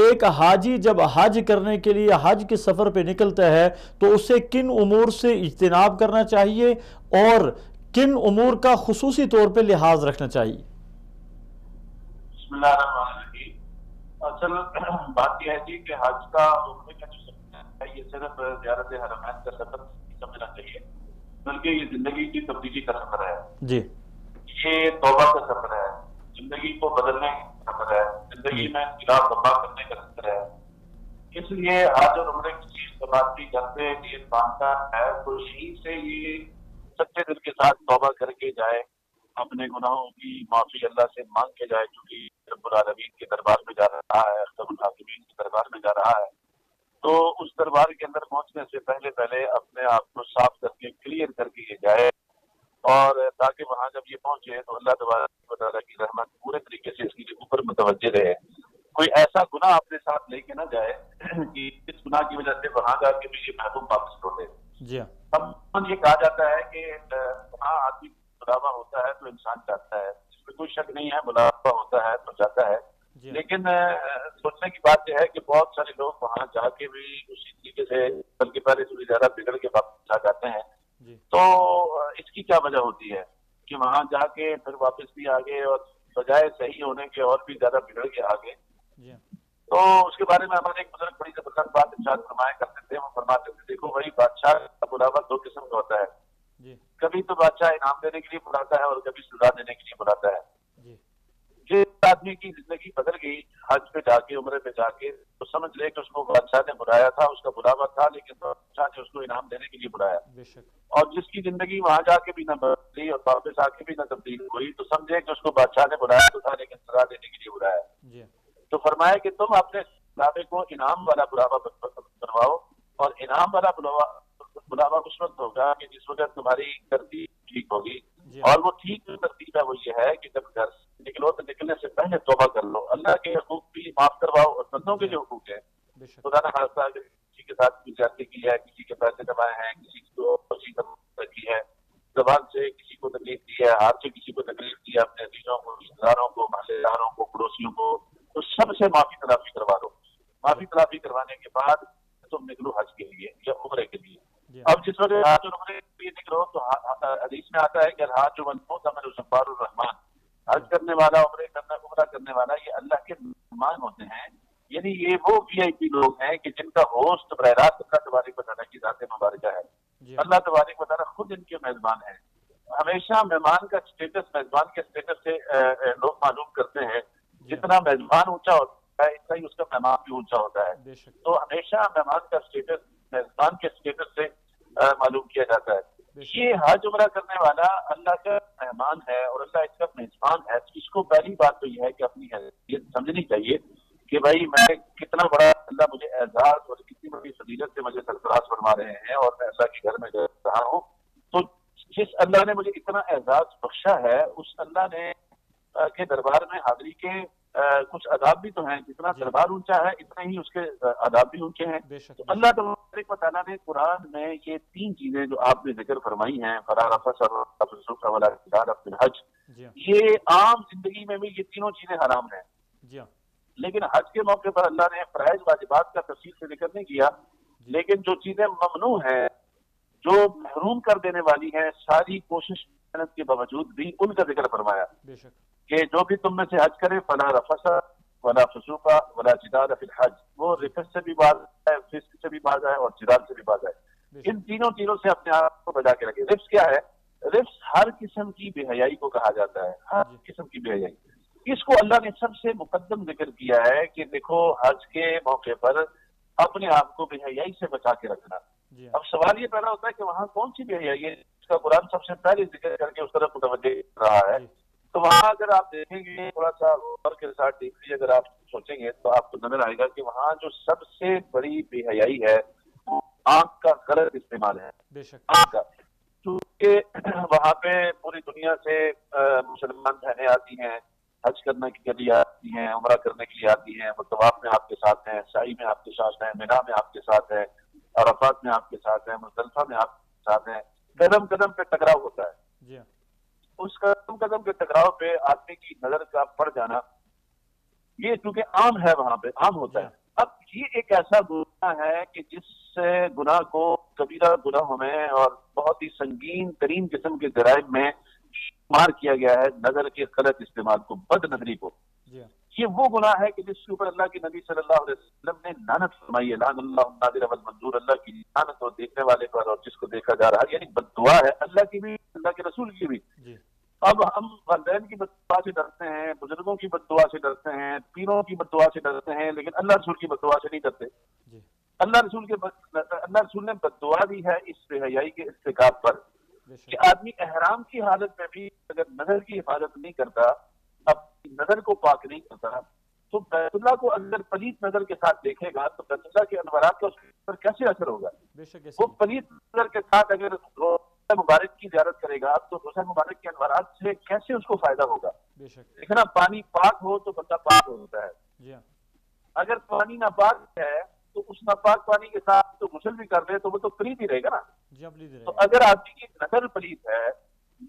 ایک حاجی جب حج کرنے کے لیے حج کے سفر پہ نکلتا ہے تو اسے کن امور سے اجتناب کرنا چاہیے اور کن امور کا خصوصی طور پہ لحاظ رکھنا چاہیے؟ بسم اللہ الرحمن الرحیم۔ اصل بات یہ ہے جی کہ حج کا عمرے کا جو سفر ہے یہ صرف زیارت حرمین کا سفر نہیں سمجھنا چاہیے، بلکہ یہ زندگی کی تبدیلی کا سفر ہے جی، یہ توبہ کا سفر ہے، زندگی کو بدلنے کا سفر ہے، زندگی میں خلاف دفاع کرنے کا سفر ہے۔ اس لیے حج اور عمرے کی چیز تبادلی کرتے یہ مانتا ہے خوشی سے یہ سچے دل کے ساتھ توبہ کر کے جائے، اپنے گناہوں کی معافی اللہ سے مانگ کے جائے، کیونکہ رب العالمین کے دربار میں جا رہا ہے، اختر الحاکمین کے دربار میں جا رہا ہے، تو اس دربار کے اندر پہنچنے سے پہلے اپنے آپ کو صاف کر کے کلیئر کر کے یہ جائے، اور تاکہ وہاں جب یہ پہنچے تو اللہ تبارک و تعالیٰ کی رحمت پورے طریقے سے اس کے اوپر متوجہ رہے، کوئی ایسا گناہ اپنے ساتھ لے کے نہ جائے کہ اس گناہ کی وجہ سے وہاں جا کے بھی یہ محبوب واپس لوٹے۔ جی اب یہ کہا جاتا ہے کہ وہاں آدمی بلاوا ہوتا ہے تو انسان جاتا ہے، اس میں کوئی شک نہیں ہے، بلاوا ہوتا ہے تو جاتا ہے، لیکن سوچنے کی بات یہ ہے کہ بہت سارے لوگ وہاں جا کے بھی اسی طریقے سے بلکہ پہلے تھوڑی زیادہ بگڑ کے واپس آ جاتے ہیں۔ تو اس کی کیا وجہ ہوتی ہے کہ وہاں جا کے پھر واپس بھی آگے اور بجائے صحیح ہونے کے اور بھی زیادہ بگڑ کے آگے؟ تو اس کے بارے میں ہمارے ایک بزرگ بڑی زبردست بات ارشاد فرمایا کرتے تھے، وہ فرماتے تھے دیکھو بھائی، بادشاہ کا بلاوا 2 قسم کا ہوتا ہے، کبھی تو بادشاہ انعام دینے کے لیے بلاتا ہے اور کبھی سزا دینے کے لیے بلاتا ہے۔ جس آدمی کی زندگی بدل گئی حج پہ جا کے عمرے پہ جا کے تو سمجھ لے کہ اس کو بادشاہ نے بلایا تھا، اس کا بلاوا تھا، لیکن بادشاہ نے اس کو انعام دینے کے لیے بلایا، بے شک اور جس کی زندگی وہاں جا کے بھی نہ بدلی اور واپس آ کے بھی نہ تبدیل ہوئی، تو سمجھے کہ اس کو بادشاہ نے بلایا تو تھا لیکن سزا دینے کے لیے بلایا۔ جی تو فرمایا کہ تم اپنے بلاوے کو انعام والا بلاوا بنواؤ، اور انعام والا بلاوا اس وقت ہوگا کہ جس وقت تمہاری ترتیب ٹھیک ہوگی، جی اور وہ ٹھیک جو ترتیب ہے وہ یہ ہے کہ جب گھر سے نکلو تو نکلنے سے پہلے توبہ کر لو، اللہ کے حقوق بھی معاف کرواؤ اور بندوں کے جو حقوق ہیں، بے شک خدا نہ خاصہ اگر کسی کے ساتھ کوئی زیادتی کی ہے، کسی کے پیسے دبائے ہیں، کسی کو خوشی رکھی ہے، زبان سے کسی کو تکلیف دی ہے، ہاتھ سے کسی کو تکلیف دی ہے، اپنے عزیزوں کو، رشتے داروں کو، محلے داروں کو، پڑوسیوں کو، تو سب سے معافی تلافی کروا دو۔ معافی تلافی کروانے کے بعد تم نکلو حج کے لیے یا عمرے کے لیے۔ جی اب جس وقت حج اور عمرے کے لیے نکلو تو حدیث میں آتا ہے کہ الحاج من معتمر جبار الرحمان، حج کرنے والا، عمرہ کرنے والا یہ اللہ کے مہمان ہوتے ہیں، یعنی یہ وہ وی آئی پی لوگ ہیں کہ جن کا ہوسٹ براہ راست اللہ تبارک و تعالیٰ کی ذات مبارکہ ہے، جی اللہ تبارک و تعالیٰ خود ان کے میزبان ہیں۔ ہمیشہ مہمان کا اسٹیٹس میزبان کے اسٹیٹس سے لوگ معلوم کرتے ہیں، جتنا میزبان اونچا ہوتا ہے اتنا ہی اس کا مہمان بھی اونچا ہوتا ہے، بے شک تو ہمیشہ مہمان کا اسٹیٹس میزبان کے اسٹیٹس سے معلوم کیا جاتا ہے۔ یہ حج عمرہ کرنے والا اللہ کا مہمان ہے اور اللہ اس کا میزبان ہے، تو اس کو پہلی بات تو یہ ہے کہ اپنی حیثیت سمجھنی چاہیے کہ بھائی میں کتنا بڑا اللہ مجھے اعزاز اور کتنی بڑی فضیلت سے مجھے سرفراز فرما رہے ہیں، اور میں اللہ کے گھر میں جا رہا ہوں، تو جس اللہ نے مجھے اتنا اعزاز بخشا ہے اس اللہ نے کے دربار میں حاضری کے کچھ آداب بھی تو ہیں، جتنا دربار اونچا ہے اتنا ہی اس کے آداب بھی اونچے ہیں۔ بے شک تو اللہ تبارک و تعالیٰ نے قرآن میں یہ تین چیزیں جو آپ نے ذکر فرمائی ہیں، فلا رفث ولا فسوق ولا جدال فی الحج، جی ہاں یہ عام زندگی میں بھی یہ تینوں چیزیں حرام ہیں، جی ہاں لیکن حج کے موقع پر اللہ نے فرائض واجبات کا تفصیل سے ذکر نہیں کیا، لیکن جو چیزیں ممنوع ہیں، جو محروم کر دینے والی ہیں، ساری کوشش محنت کے باوجود بھی ان کا ذکر فرمایا بے شک کہ جو بھی تم میں سے حج کرے فلا رفث ولا فسوق ولا جدال فی الحج، وہ رفث سے بھی باز ہے، فسق سے بھی باز ہے، اور جدال سے بھی باز ہے۔ ان تینوں چیزوں سے اپنے آپ کو بچا کے رکھے۔ رفث کیا ہے؟ رفث ہر قسم کی بے حیائی کو کہا جاتا ہے، ہر قسم کی بے حیائی۔ اس کو اللہ نے سب سے مقدم ذکر کیا ہے کہ دیکھو حج کے موقع پر اپنے آپ کو بے حیائی سے بچا کے رکھنا۔ جی اب سوال یہ پیدا ہوتا ہے کہ وہاں کون سی بے حیائی ہے اس کا قرآن سب سے پہلے ذکر کر کے اس طرف متوجہ رہا ہے؟ تو وہاں اگر آپ دیکھیں گے تھوڑا سا غور کے ساتھ دیکھیے، اگر آپ سوچیں گے تو آپ کو نظر آئے گا کہ وہاں جو سب سے بڑی بے حیائی ہے وہ آنکھ کا غلط استعمال ہے، بے شک آنکھ کا، کیونکہ وہاں پہ پوری دنیا سے مسلمان بہنیں آتی ہیں، حج کرنے کے لیے آتی ہیں، عمرہ کرنے کے لیے آتی ہیں، وہ طواف میں آپ کے ساتھ ہیں، سعی میں آپ کے ساتھ ہیں، مینا میں آپ کے ساتھ ہیں، عرفات میں آپ کے ساتھ ہیں، مزدلفہ میں آپ کے ساتھ ہیں، قدم قدم پہ ٹکراؤ ہوتا ہے۔ جی ہاں اس قدم قدم کے ٹکراؤ پہ آدمی کی نظر کا پڑ جانا یہ چونکہ عام ہے، وہاں پہ عام ہوتا ہے۔ اب یہ ایک ایسا گناہ ہے کہ جس سے گناہ کو کبیرہ گناہوں میں اور بہت ہی سنگین ترین قسم کے جرائم میں شمار کیا گیا ہے، نظر کے غلط استعمال کو، بد نظری کو۔ جی ہاں یہ وہ گناہ ہے کہ جس کے اوپر اللہ کے نبی صلی اللہ علیہ وسلم نے لعنت فرمائی ہے، لعن اللہ الناظر والمنظور، اللہ کی لعنت اور دیکھنے والے پر اور جس کو دیکھا جا رہا ہے، یعنی بد دعا ہے اللہ کی بھی، اللہ کے رسول کی بھی۔ جی اب ہم والدین کی بد دعا سے ڈرتے ہیں، بزرگوں کی بد دعا سے ڈرتے ہیں، پیروں کی بد دعا سے ڈرتے ہیں، لیکن اللہ رسول کی بد دعا سے نہیں ڈرتے۔ جی اللہ رسول نے بد دعا دی ہے اس بے حیائی کے ارتکاب پر بے شک کہ آدمی احرام کی حالت میں بھی اگر نظر کی حفاظت نہیں کرتا، اپنی نظر کو پاک نہیں کرتا، تو بیت اللہ کو اگر پلیت نظر کے ساتھ دیکھے گا تو بیت اللہ کے انوارات کا اس پر کیسے اثر ہوگا؟ بے شک وہ پلیت نظر کے ساتھ اگر روزہ مبارک کی زیارت کرے گا تو روزہ مبارک کے انوارات سے کیسے اس کو فائدہ ہوگا؟ بے شک دیکھنا، پانی پاک ہو تو بندہ پاک ہوتا ہے، جی ہاں اگر پانی ناپاک ہے تو اس ناپاک پانی کے ساتھ تو غسل بھی کر دے تو وہ تو پلیت ہی رہے گا نا۔ جی ہاں پلیز تو اگر آدمی کی نظر پلیت ہے،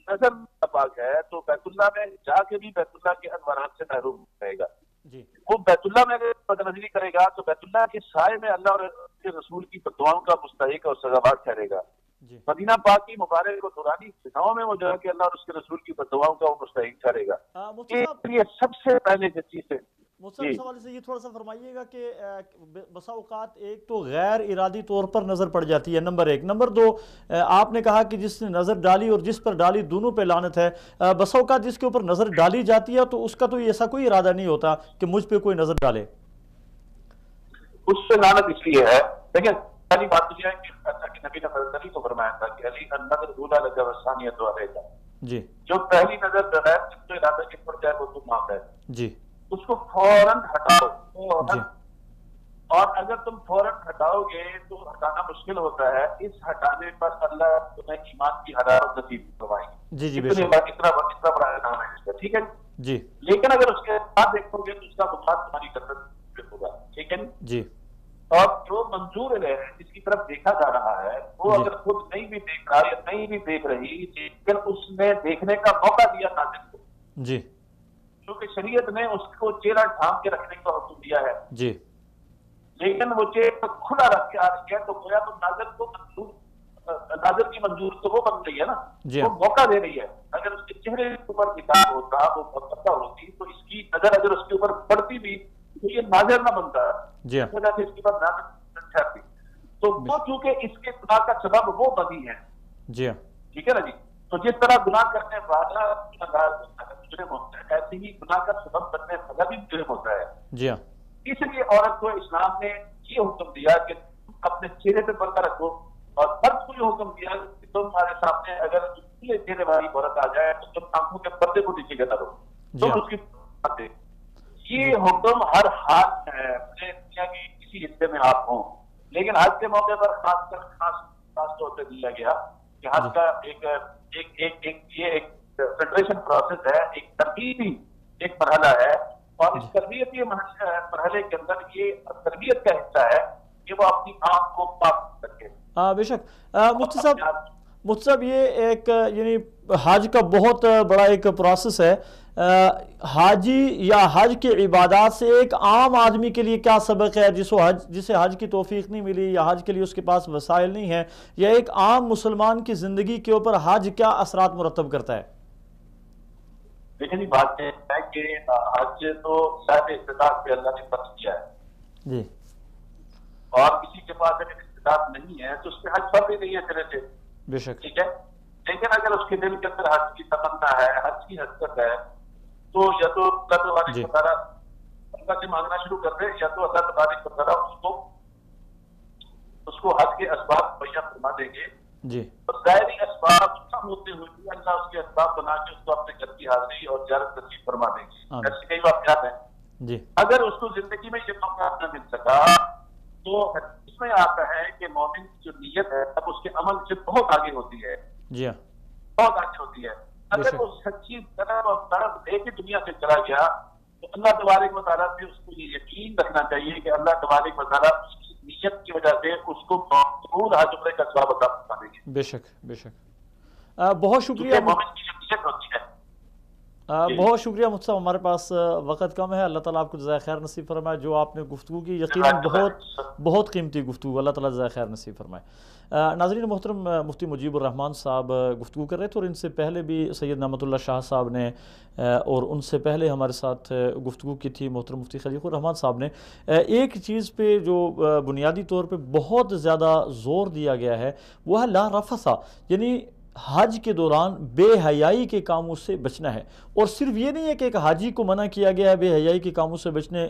نظر ناپاک ہے، تو بیت اللہ میں جا کے بھی بیت اللہ کے انوارات سے محروم رہے گا۔ جی وہ بیت اللہ میں اگر بد نظری کرے گا تو بیت اللہ کے سائے میں اللہ اور اس کے رسول کی بددعاؤں کا مستحق اور سزاوار ٹھہرے گا۔ جی مدینہ پاک کی مبارک کو دورانی فضاؤں میں وہ جا کے اللہ اور اس کے رسول کی بددعاؤں کا وہ مستحق ٹھہرے گا۔ مفتی صاحب یہ سب سے پہلے جو چیز ہے مصعب اس حوالے سے یہ تھوڑا سا فرمائیے گا کہ بسا اوقات ایک تو غیر ارادی طور پر نظر پڑ جاتی ہے، نمبر ایک. نمبر دو، آپ نے کہا کہ جس نے نظر ڈالی اور جس پر ڈالی دونوں پہ لعنت ہے. بسا اوقات جس کے اوپر نظر ڈالی جاتی ہے تو اس کا تو ایسا کوئی ارادہ نہیں ہوتا کہ مجھ پہ کوئی نظر ڈالے. اس سے لعنت اس لیے ہے، دیکھیں پہلی بات تو یہ ہے کہ اللہ کے نبی نے حضرت علی کو فرمایا تھا کہ علی النظر الاولی لک والثانیۃ علیک، جی جو پہلی نظر بغیر جس کو ارادہ کے پڑ جائے وہ تو معاف ہے، جی اس کو فوراً ہٹاؤ فوراً. جی اور اگر تم فوراً ہٹاؤ گے تو ہٹانا مشکل ہوتا ہے، اس ہٹانے پر اللہ تمہیں ایمان کی حرارت نصیب کروائے گی. جی جی بے اتنا شک بڑا انعام ہے اس کا، ٹھیک ہے. جی لیکن اگر اس کے بعد دیکھو گے تو اس کا مقصد تمہاری کثرت ہوگا، ٹھیک ہے. جی اور جو منظور ہے جس کی طرف دیکھا جا رہا ہے وہ جی اگر خود نہیں بھی دیکھ رہا یا نہیں بھی دیکھ رہی، لیکن اس نے دیکھنے کا موقع دیا ناظر کو، جی کیونکہ شریعت نے اس کو چہرہ ڈھانپ کے رکھنے کا حکم دیا ہے، جی لیکن وہ چہرہ کھلا رکھ کے آ رہی ہے تو گویا تو ناظر کو ناظر کی منظور تو وہ بن رہی ہے نا، جی وہ موقع دے رہی ہے. اگر اس کے چہرے کے اوپر نکاح ہوتا، وہ موقع ہوتی تو اس کی نظر اگر اس کے اوپر پڑتی بھی تو یہ ناظر نہ بنتا، جی اس وجہ سے اس کے اوپر ناظر ٹھہرتی. تو وہ چونکہ اس کے گناہ کا سبب وہ بنی ہے، جی ٹھیک ہے نا جی. تو جس طرح گناہ کرنے والا گناہگار ہوتا ہے، مجرم ہوتا ہے، ایسے ہی گناہ کا سبب بننے والا بھی مجرم ہوتا ہے. جی اس لیے عورت کو اسلام نے یہ حکم دیا کہ تم اپنے چہرے پہ پردہ رکھو، اور مرد کو یہ حکم دیا کہ تمہارے سامنے اگر چہرے والی عورت آ جائے تو تم آنکھوں کے پردے کو نیچے کرنا دو، تم اس کی پردے. یہ حکم ہر حال میں ہے، دنیا کی کسی حصے میں آپ ہوں، لیکن حج کے موقع پر خاص طور پہ دیا گیا کہ حج کا ایک فیڈریشن پروسیس ہے، ایک تربیتی ایک مرحلہ ہے، اور اس تربیتی مرحلے کے اندر یہ تربیت کا حصہ ہے کہ وہ اپنی آنکھ کو پاک رکھے. بے شک. مفتی صاحب یہ ایک یعنی حج کا بہت بڑا ایک پروسیس ہے. حاجی یا حج کی عبادات سے ایک عام آدمی کے لیے کیا سبق ہے جسے حج کی توفیق نہیں ملی یا حج کے لیے اس کے پاس وسائل نہیں ہیں، یا ایک عام مسلمان کی زندگی کے اوپر حج کیا اثرات مرتب کرتا ہے؟ دیکھیں جی بات یہ ہے کہ حج تو صاحب استطاعت پہ اللہ نے فرض کیا ہے جی، اور کسی کے پاس اگر استطاعت نہیں ہے تو اس پہ حج فرض ہی نہیں ہے سرے سے، بے شک. ٹھیک ہے. لیکن اگر اس کے دل کے اندر حج کی تمنا ہے، حج کی حسرت ہے، تو یا تو اللہ تبارک و تعالیٰ اللہ سے مانگنا شروع کر دے، یا تو اللہ تبارک و تعالیٰ اس کو حج کے اسباب مہیا فرما دیں گے. جی ظاہری اسباب کم ہوتے ہوئے بھی اللہ اس کے اسباب بنا کے اس کو اپنے گھر کی حاضری اور زیارت نصیب فرما دیں گے. ایسے کئی واقعات ہیں. جی اگر اس کو زندگی میں یہ موقع نہ مل سکا تو اس میں آتا ہے کہ مومن کی جو نیت ہے اب اس کے عمل سے بہت آگے ہوتی ہے، جی بہت آگے ہوتی ہے. اگر وہ سچی طرف اور طرف لے کے دنیا سے چلا گیا تو اللہ تبارک و تعالیٰ سے اس کو یہ یقین رکھنا چاہیے کہ اللہ تبارک و تعالیٰ اس کی نیت کی وجہ سے اس کو مقبول حج عمرے کا ثواب عطا فرما دیں گے. بے شک بے شک. بہت شکریہ. مومن کی جو نیت ہوتی ہے. بہت شکریہ مفتی صاحب، ہمارے پاس وقت کم ہے. اللہ تعالیٰ آپ کو جزائے خیر نصیب فرمائے. جو آپ نے گفتگو کی یقیناً بہت قیمتی گفتگو، اللہ تعالیٰ جزائے خیر نصیب فرمائے. ناظرین محترم، مفتی مجیب الرحمان صاحب گفتگو کر رہے تھے، اور ان سے پہلے بھی سید نعمت اللہ شاہ صاحب نے، اور ان سے پہلے ہمارے ساتھ گفتگو کی تھی محترم مفتی خلیق الرحمان صاحب نے. ایک چیز پہ جو بنیادی طور پہ بہت زیادہ زور دیا گیا ہے وہ ہے لا رفث، یعنی حج کے دوران بے حیائی کے کاموں سے بچنا ہے. اور صرف یہ نہیں ہے کہ ایک حاجی کو منع کیا گیا ہے بے حیائی کے کاموں سے بچنے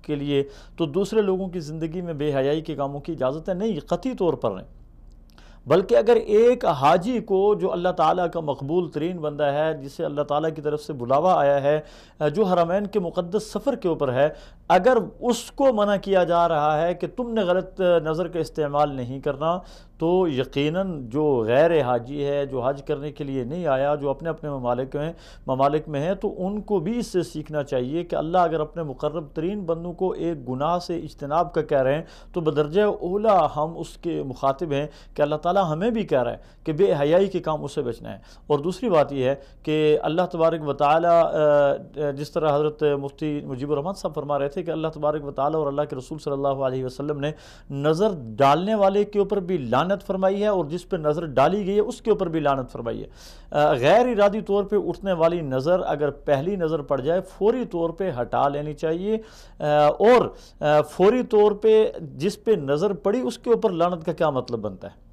کے لیے تو دوسرے لوگوں کی زندگی میں بے حیائی کے کاموں کی اجازت ہے، نہیں، قطعی طور پر نہیں. بلکہ اگر ایک حاجی کو جو اللہ تعالیٰ کا مقبول ترین بندہ ہے، جسے اللہ تعالیٰ کی طرف سے بلاوا آیا ہے، جو حرمین کے مقدس سفر کے اوپر ہے، اگر اس کو منع کیا جا رہا ہے کہ تم نے غلط نظر کا استعمال نہیں کرنا، تو یقیناً جو غیر حاجی ہے، جو حج کرنے کے لیے نہیں آیا، جو اپنے اپنے ممالک میں ہیں، تو ان کو بھی اس سے سیکھنا چاہیے کہ اللہ اگر اپنے مقرب ترین بندوں کو ایک گناہ سے اجتناب کا کہہ رہے ہیں تو بدرجہ اولا ہم اس کے مخاطب ہیں کہ اللہ تعالیٰ ہمیں بھی کہہ رہا ہے کہ بے حیائی کے کام اس سے بچنا ہے. اور دوسری بات یہ ہے کہ اللہ تبارک و تعالیٰ جس طرح حضرت مفتی مجیب الرحمان صاحب فرما رہے تھے تھے کہ اللہ تبارک و تعالیٰ اور اللہ کے رسول صلی اللہ علیہ وسلم نے نظر ڈالنے والے کے اوپر بھی لعنت فرمائی ہے اور جس پہ نظر ڈالی گئی ہے اس کے اوپر بھی لعنت فرمائی ہے۔ غیر ارادی طور پہ اٹھنے والی نظر اگر پہلی نظر پڑ جائے فوری طور پہ ہٹا لینی چاہیے، اور فوری طور پہ جس پہ نظر پڑی اس کے اوپر لعنت کا کیا مطلب بنتا ہے؟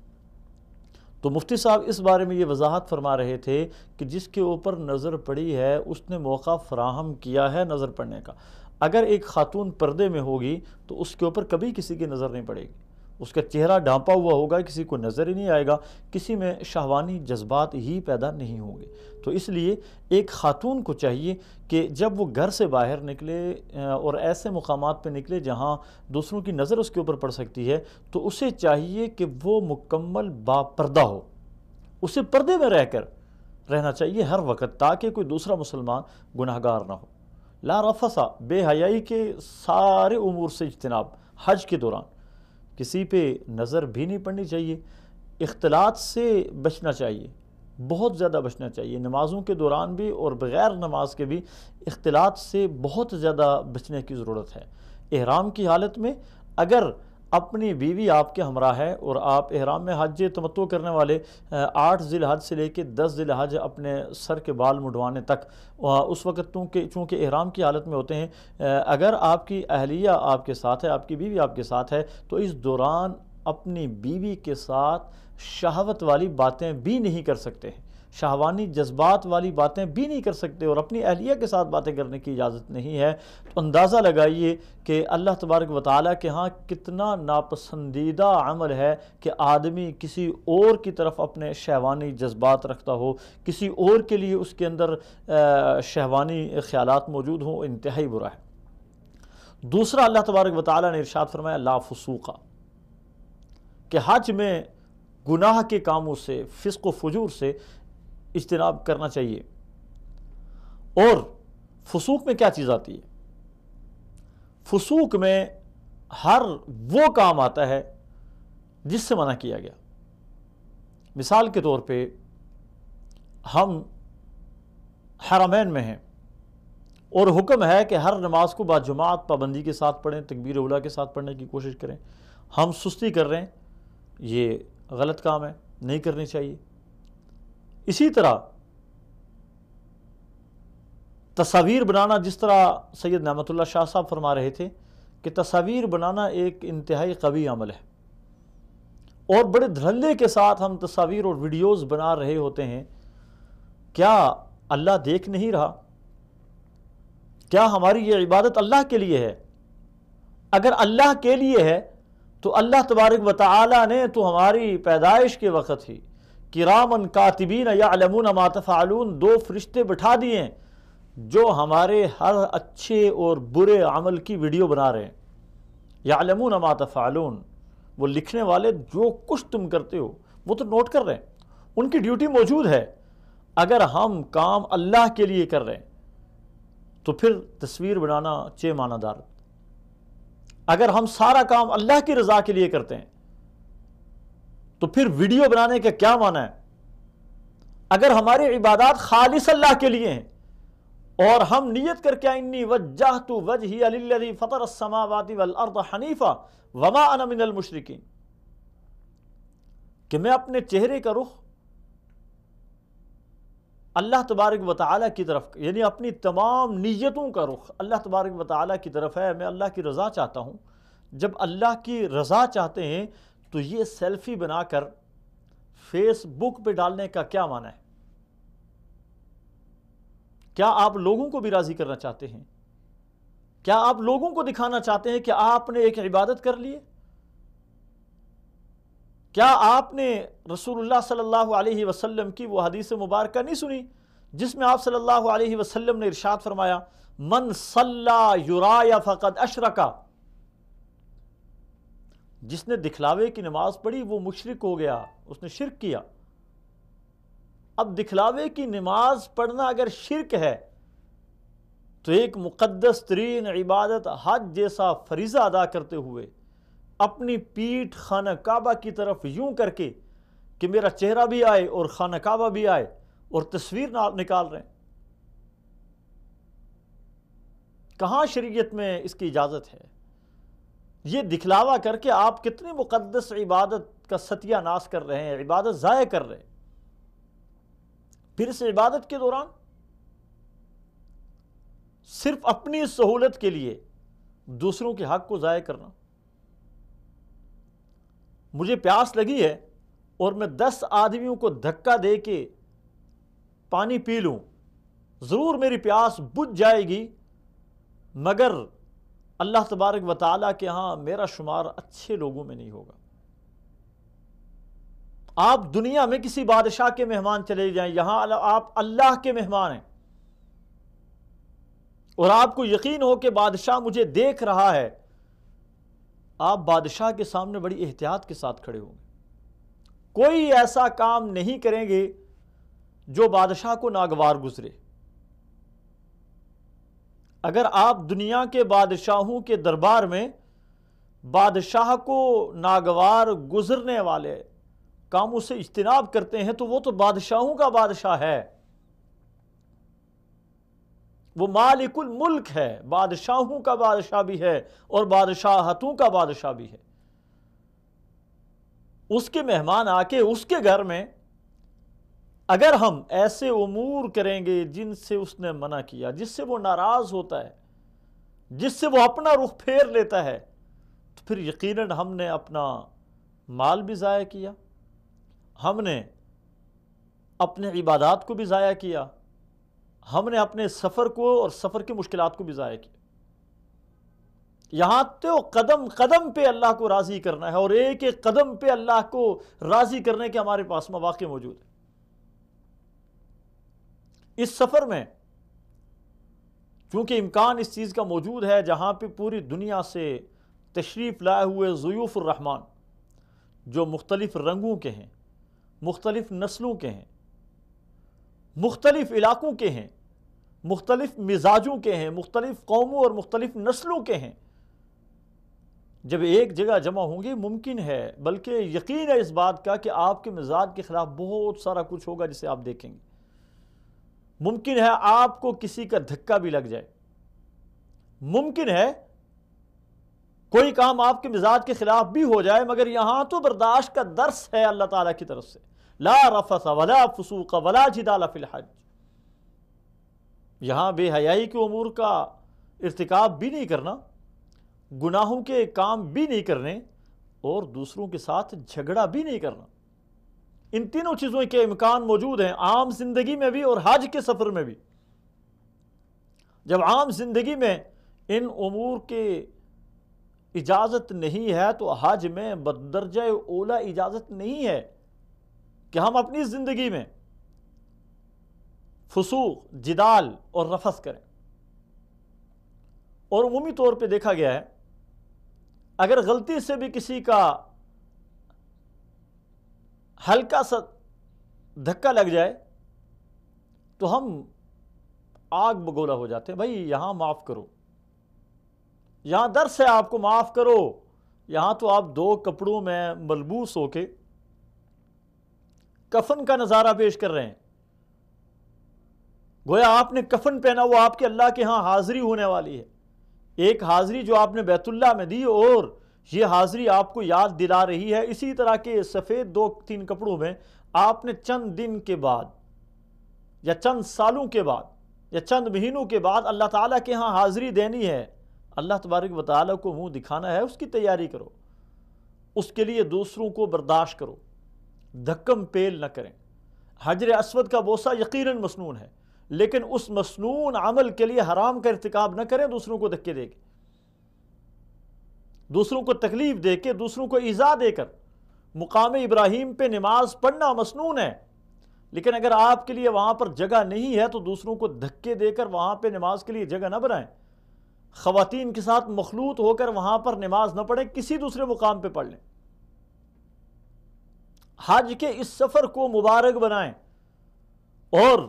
تو مفتی صاحب اس بارے میں یہ وضاحت فرما رہے تھے کہ جس کے اوپر نظر پڑی ہے اس نے موقع فراہم کیا ہے نظر پڑنے کا۔ اگر ایک خاتون پردے میں ہوگی تو اس کے اوپر کبھی کسی کی نظر نہیں پڑے گی، اس کا چہرہ ڈھانپا ہوا ہوگا، کسی کو نظر ہی نہیں آئے گا، کسی میں شہوانی جذبات ہی پیدا نہیں ہوں گے۔ تو اس لیے ایک خاتون کو چاہیے کہ جب وہ گھر سے باہر نکلے اور ایسے مقامات پہ نکلے جہاں دوسروں کی نظر اس کے اوپر پڑ سکتی ہے، تو اسے چاہیے کہ وہ مکمل با پردہ ہو، اسے پردے میں رہ کر رہنا چاہیے ہر وقت، تاکہ کوئی دوسرا مسلمان گناہگار نہ ہو۔ لا رفثا، بے حیائی کے سارے امور سے اجتناب۔ حج کے دوران کسی پہ نظر بھی نہیں پڑنی چاہیے، اختلاط سے بچنا چاہیے، بہت زیادہ بچنا چاہیے، نمازوں کے دوران بھی اور بغیر نماز کے بھی اختلاط سے بہت زیادہ بچنے کی ضرورت ہے۔ احرام کی حالت میں اگر اپنی بیوی آپ کے ہمراہ ہے اور آپ احرام میں حج تمتع کرنے والے 8 ذی الحج سے لے کے 10 ذی الحج اپنے سر کے بال مڈوانے تک اس وقت چونکہ احرام کی حالت میں ہوتے ہیں، اگر آپ کی اہلیہ آپ کے ساتھ ہے، آپ کی بیوی آپ کے ساتھ ہے، تو اس دوران اپنی بیوی کے ساتھ شہوت والی باتیں بھی نہیں کر سکتے ہیں، شہوانی جذبات والی باتیں بھی نہیں کر سکتے، اور اپنی اہلیہ کے ساتھ باتیں کرنے کی اجازت نہیں ہے۔ تو اندازہ لگائیے کہ اللہ تبارک و تعالیٰ کے ہاں کتنا ناپسندیدہ عمل ہے کہ آدمی کسی اور کی طرف اپنے شہوانی جذبات رکھتا ہو، کسی اور کے لیے اس کے اندر شہوانی خیالات موجود ہوں، انتہائی برا ہے۔ دوسرا اللہ تبارک و تعالیٰ نے ارشاد فرمایا لا فسوقا، کہ حج میں گناہ کے کاموں سے، فسق و فجور سے اجتناب کرنا چاہیے۔ اور فسوق میں کیا چیز آتی ہے؟ فسوق میں ہر وہ کام آتا ہے جس سے منع کیا گیا۔ مثال کے طور پہ ہم حرمین میں ہیں اور حکم ہے کہ ہر نماز کو باجماعت پابندی کے ساتھ پڑھیں، تکبیر اولیٰ کے ساتھ پڑھنے کی کوشش کریں۔ ہم سستی کر رہے ہیں، یہ غلط کام ہے، نہیں کرنی چاہیے۔ اسی طرح تصاویر بنانا، جس طرح سید نعمت اللہ شاہ صاحب فرما رہے تھے کہ تصاویر بنانا ایک انتہائی قوی عمل ہے، اور بڑے دھڑلے کے ساتھ ہم تصاویر اور ویڈیوز بنا رہے ہوتے ہیں۔ کیا اللہ دیکھ نہیں رہا؟ کیا ہماری یہ عبادت اللہ کے لیے ہے؟ اگر اللہ کے لیے ہے تو اللہ تبارک و تعالی نے تو ہماری پیدائش کے وقت ہی کرامن کاتبین یعلمون ما تفعلون 2 فرشتے بٹھا دیے ہیں جو ہمارے ہر اچھے اور برے عمل کی ویڈیو بنا رہے ہیں۔ یعلمون ما تفعلون، وہ لکھنے والے جو کچھ تم کرتے ہو وہ تو نوٹ کر رہے ہیں، ان کی ڈیوٹی موجود ہے۔ اگر ہم کام اللہ کے لیے کر رہے ہیں تو پھر تصویر بنانا چے معنی دار۔ اگر ہم سارا کام اللہ کی رضا کے لیے کرتے ہیں تو پھر ویڈیو بنانے کا کیا معنی ہے؟ اگر ہماری عبادات خالص اللہ کے لیے ہیں اور ہم نیت کر کے انی وجہت وجہی للذی فطر السماوات والارض حنیفا وما انا من المشرکین، کہ میں اپنے چہرے کا رخ اللہ تبارک و تعالیٰ کی طرف، یعنی اپنی تمام نیتوں کا رخ اللہ تبارک و تعالیٰ کی طرف ہے، میں اللہ کی رضا چاہتا ہوں۔ جب اللہ کی رضا چاہتے ہیں تو یہ سیلفی بنا کر فیس بک پہ ڈالنے کا کیا معنی ہے؟ کیا آپ لوگوں کو بھی راضی کرنا چاہتے ہیں؟ کیا آپ لوگوں کو دکھانا چاہتے ہیں کہ آپ نے ایک عبادت کر لی ہے؟ کیا آپ نے رسول اللہ صلی اللہ علیہ وسلم کی وہ حدیث مبارکہ نہیں سنی جس میں آپ صلی اللہ علیہ وسلم نے ارشاد فرمایا من صلی یرائی فقد اشرکا، جس نے دکھلاوے کی نماز پڑھی وہ مشرک ہو گیا، اس نے شرک کیا۔ اب دکھلاوے کی نماز پڑھنا اگر شرک ہے تو ایک مقدس ترین عبادت حج جیسا فریضہ ادا کرتے ہوئے اپنی پیٹھ خانہ کعبہ کی طرف یوں کر کے کہ میرا چہرہ بھی آئے اور خانہ کعبہ بھی آئے اور تصویر نکال رہے ہیں، کہاں شریعت میں اس کی اجازت ہے؟ یہ دکھلاوا کر کے آپ کتنی مقدس عبادت کا ستیہ ناش کر رہے ہیں، عبادت ضائع کر رہے ہیں۔ پھر اس عبادت کے دوران صرف اپنی سہولت کے لیے دوسروں کے حق کو ضائع کرنا۔ مجھے پیاس لگی ہے اور میں 10 آدمیوں کو دھکا دے کے پانی پی لوں، ضرور میری پیاس بجھ جائے گی، مگر اللہ تبارک و تعالیٰ کے ہاں میرا شمار اچھے لوگوں میں نہیں ہوگا۔ آپ دنیا میں کسی بادشاہ کے مہمان چلے جائیں، یہاں آپ اللہ کے مہمان ہیں، اور آپ کو یقین ہو کہ بادشاہ مجھے دیکھ رہا ہے، آپ بادشاہ کے سامنے بڑی احتیاط کے ساتھ کھڑے ہوں گے۔ کوئی ایسا کام نہیں کریں گے جو بادشاہ کو ناگوار گزرے۔ اگر آپ دنیا کے بادشاہوں کے دربار میں بادشاہ کو ناگوار گزرنے والے کاموں سے اجتناب کرتے ہیں تو وہ تو بادشاہوں کا بادشاہ ہے، وہ مالک الملک ہے، بادشاہوں کا بادشاہ بھی ہے اور بادشاہتوں کا بادشاہ بھی ہے۔ اس کے مہمان آ کے اس کے گھر میں اگر ہم ایسے امور کریں گے جن سے اس نے منع کیا، جس سے وہ ناراض ہوتا ہے، جس سے وہ اپنا رخ پھیر لیتا ہے، تو پھر یقیناً ہم نے اپنا مال بھی ضائع کیا، ہم نے اپنے عبادات کو بھی ضائع کیا، ہم نے اپنے سفر کو اور سفر کی مشکلات کو بھی ضائع کیا۔ یہاں تو قدم قدم پہ اللہ کو راضی کرنا ہے، اور ایک ایک قدم پہ اللہ کو راضی کرنے کے ہمارے پاس مواقع موجود ہیں۔ اس سفر میں چونکہ امکان اس چیز کا موجود ہے جہاں پہ پوری دنیا سے تشریف لائے ہوئے ضیوف الرحمن جو مختلف رنگوں کے ہیں، مختلف نسلوں کے ہیں، مختلف علاقوں کے ہیں، مختلف مزاجوں کے ہیں، مختلف قوموں اور مختلف نسلوں کے ہیں، جب ایک جگہ جمع ہوں گے ممکن ہے، بلکہ یقین ہے اس بات کا کہ آپ کے مزاج کے خلاف بہت سارا کچھ ہوگا جسے آپ دیکھیں گے۔ ممکن ہے آپ کو کسی کا دھکا بھی لگ جائے، ممکن ہے کوئی کام آپ کے مزاج کے خلاف بھی ہو جائے، مگر یہاں تو برداشت کا درس ہے اللہ تعالیٰ کی طرف سے، لا رفث ولا فسوق ولا جدال فی الحج۔ یہاں بے حیائی کے امور کا ارتکاب بھی نہیں کرنا، گناہوں کے کام بھی نہیں کرنے، اور دوسروں کے ساتھ جھگڑا بھی نہیں کرنا۔ ان تینوں چیزوں کے امکان موجود ہیں عام زندگی میں بھی اور حج کے سفر میں بھی۔ جب عام زندگی میں ان امور کے اجازت نہیں ہے تو حج میں بدرجہ اولا اجازت نہیں ہے کہ ہم اپنی زندگی میں فسوق، جدال اور رفث کریں۔ اور عمومی طور پہ دیکھا گیا ہے اگر غلطی سے بھی کسی کا ہلکا سا دھکا لگ جائے تو ہم آگ بگولا ہو جاتے ہیں، بھائی یہاں معاف کرو، یہاں درس ہے آپ کو، معاف کرو۔ یہاں تو آپ 2 کپڑوں میں ملبوس ہو کے کفن کا نظارہ پیش کر رہے ہیں، گویا آپ نے کفن پہنا، وہ آپ کے اللہ کے ہاں حاضری ہونے والی ہے، ایک حاضری جو آپ نے بیت اللہ میں دی، اور یہ حاضری آپ کو یاد دلا رہی ہے۔ اسی طرح کے سفید 2-3 کپڑوں میں آپ نے چند دن کے بعد یا چند سالوں کے بعد یا چند مہینوں کے بعد اللہ تعالیٰ کے ہاں حاضری دینی ہے، اللہ تبارک و تعالیٰ کو منہ دکھانا ہے، اس کی تیاری کرو، اس کے لیے دوسروں کو برداشت کرو، دھکم پیل نہ کریں۔ حجر اسود کا بوسہ یقیناً مسنون ہے، لیکن اس مسنون عمل کے لیے حرام کا ارتکاب نہ کریں، دوسروں کو دھکے دے کے، دوسروں کو تکلیف دے کے، دوسروں کو ایذا دے کر۔ مقام ابراہیم پہ نماز پڑھنا مسنون ہے، لیکن اگر آپ کے لیے وہاں پر جگہ نہیں ہے تو دوسروں کو دھکے دے کر وہاں پہ نماز کے لیے جگہ نہ بنائیں۔ خواتین کے ساتھ مخلوط ہو کر وہاں پر نماز نہ پڑھیں، کسی دوسرے مقام پہ پڑھ لیں۔ حج کے اس سفر کو مبارک بنائیں، اور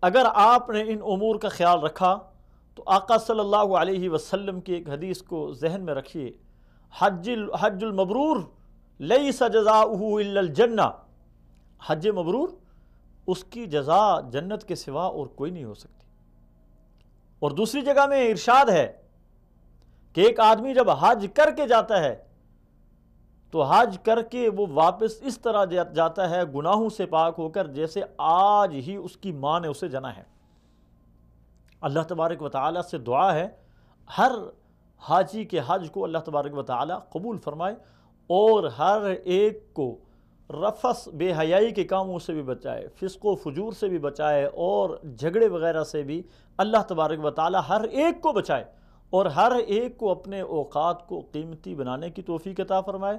اگر آپ نے ان امور کا خیال رکھا تو آقا صلی اللہ علیہ وسلم کی ایک حدیث کو ذہن میں رکھیے، حج المبرور لیس جزاؤہ الا الجنہ، حج مبرور اس کی جزا جنت کے سوا اور کوئی نہیں ہو سکتی۔ اور دوسری جگہ میں ارشاد ہے کہ ایک آدمی جب حج کر کے جاتا ہے تو حج کر کے وہ واپس اس طرح جاتا ہے گناہوں سے پاک ہو کر جیسے آج ہی اس کی ماں نے اسے جنا ہے۔ اللہ تبارک و تعالیٰ سے دعا ہے ہر حاجی کے حج کو اللہ تبارک و تعالیٰ قبول فرمائے اور ہر ایک کو رفث بے حیائی کے کاموں سے بھی بچائے، فسق و فجور سے بھی بچائے اور جھگڑے وغیرہ سے بھی اللہ تبارک و تعالیٰ ہر ایک کو بچائے اور ہر ایک کو اپنے اوقات کو قیمتی بنانے کی توفیق عطا فرمائے۔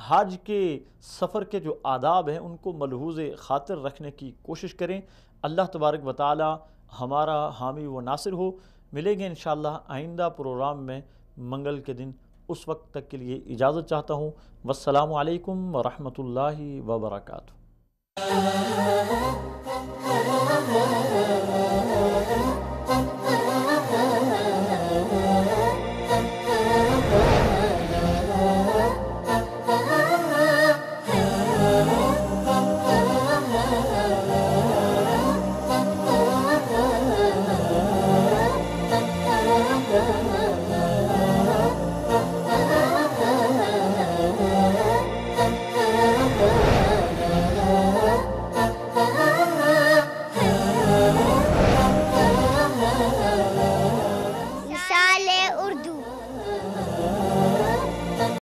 حج کے سفر کے جو آداب ہیں ان کو ملحوظ خاطر رکھنے کی کوشش کریں۔ اللہ تبارک و تعالیٰ ہمارا حامی و ناصر ہو۔ ملیں گے انشاءاللہ آئندہ پروگرام میں منگل کے دن، اس وقت تک کے لیے اجازت چاہتا ہوں۔ والسلام علیکم ورحمۃ اللہ وبرکاتہ۔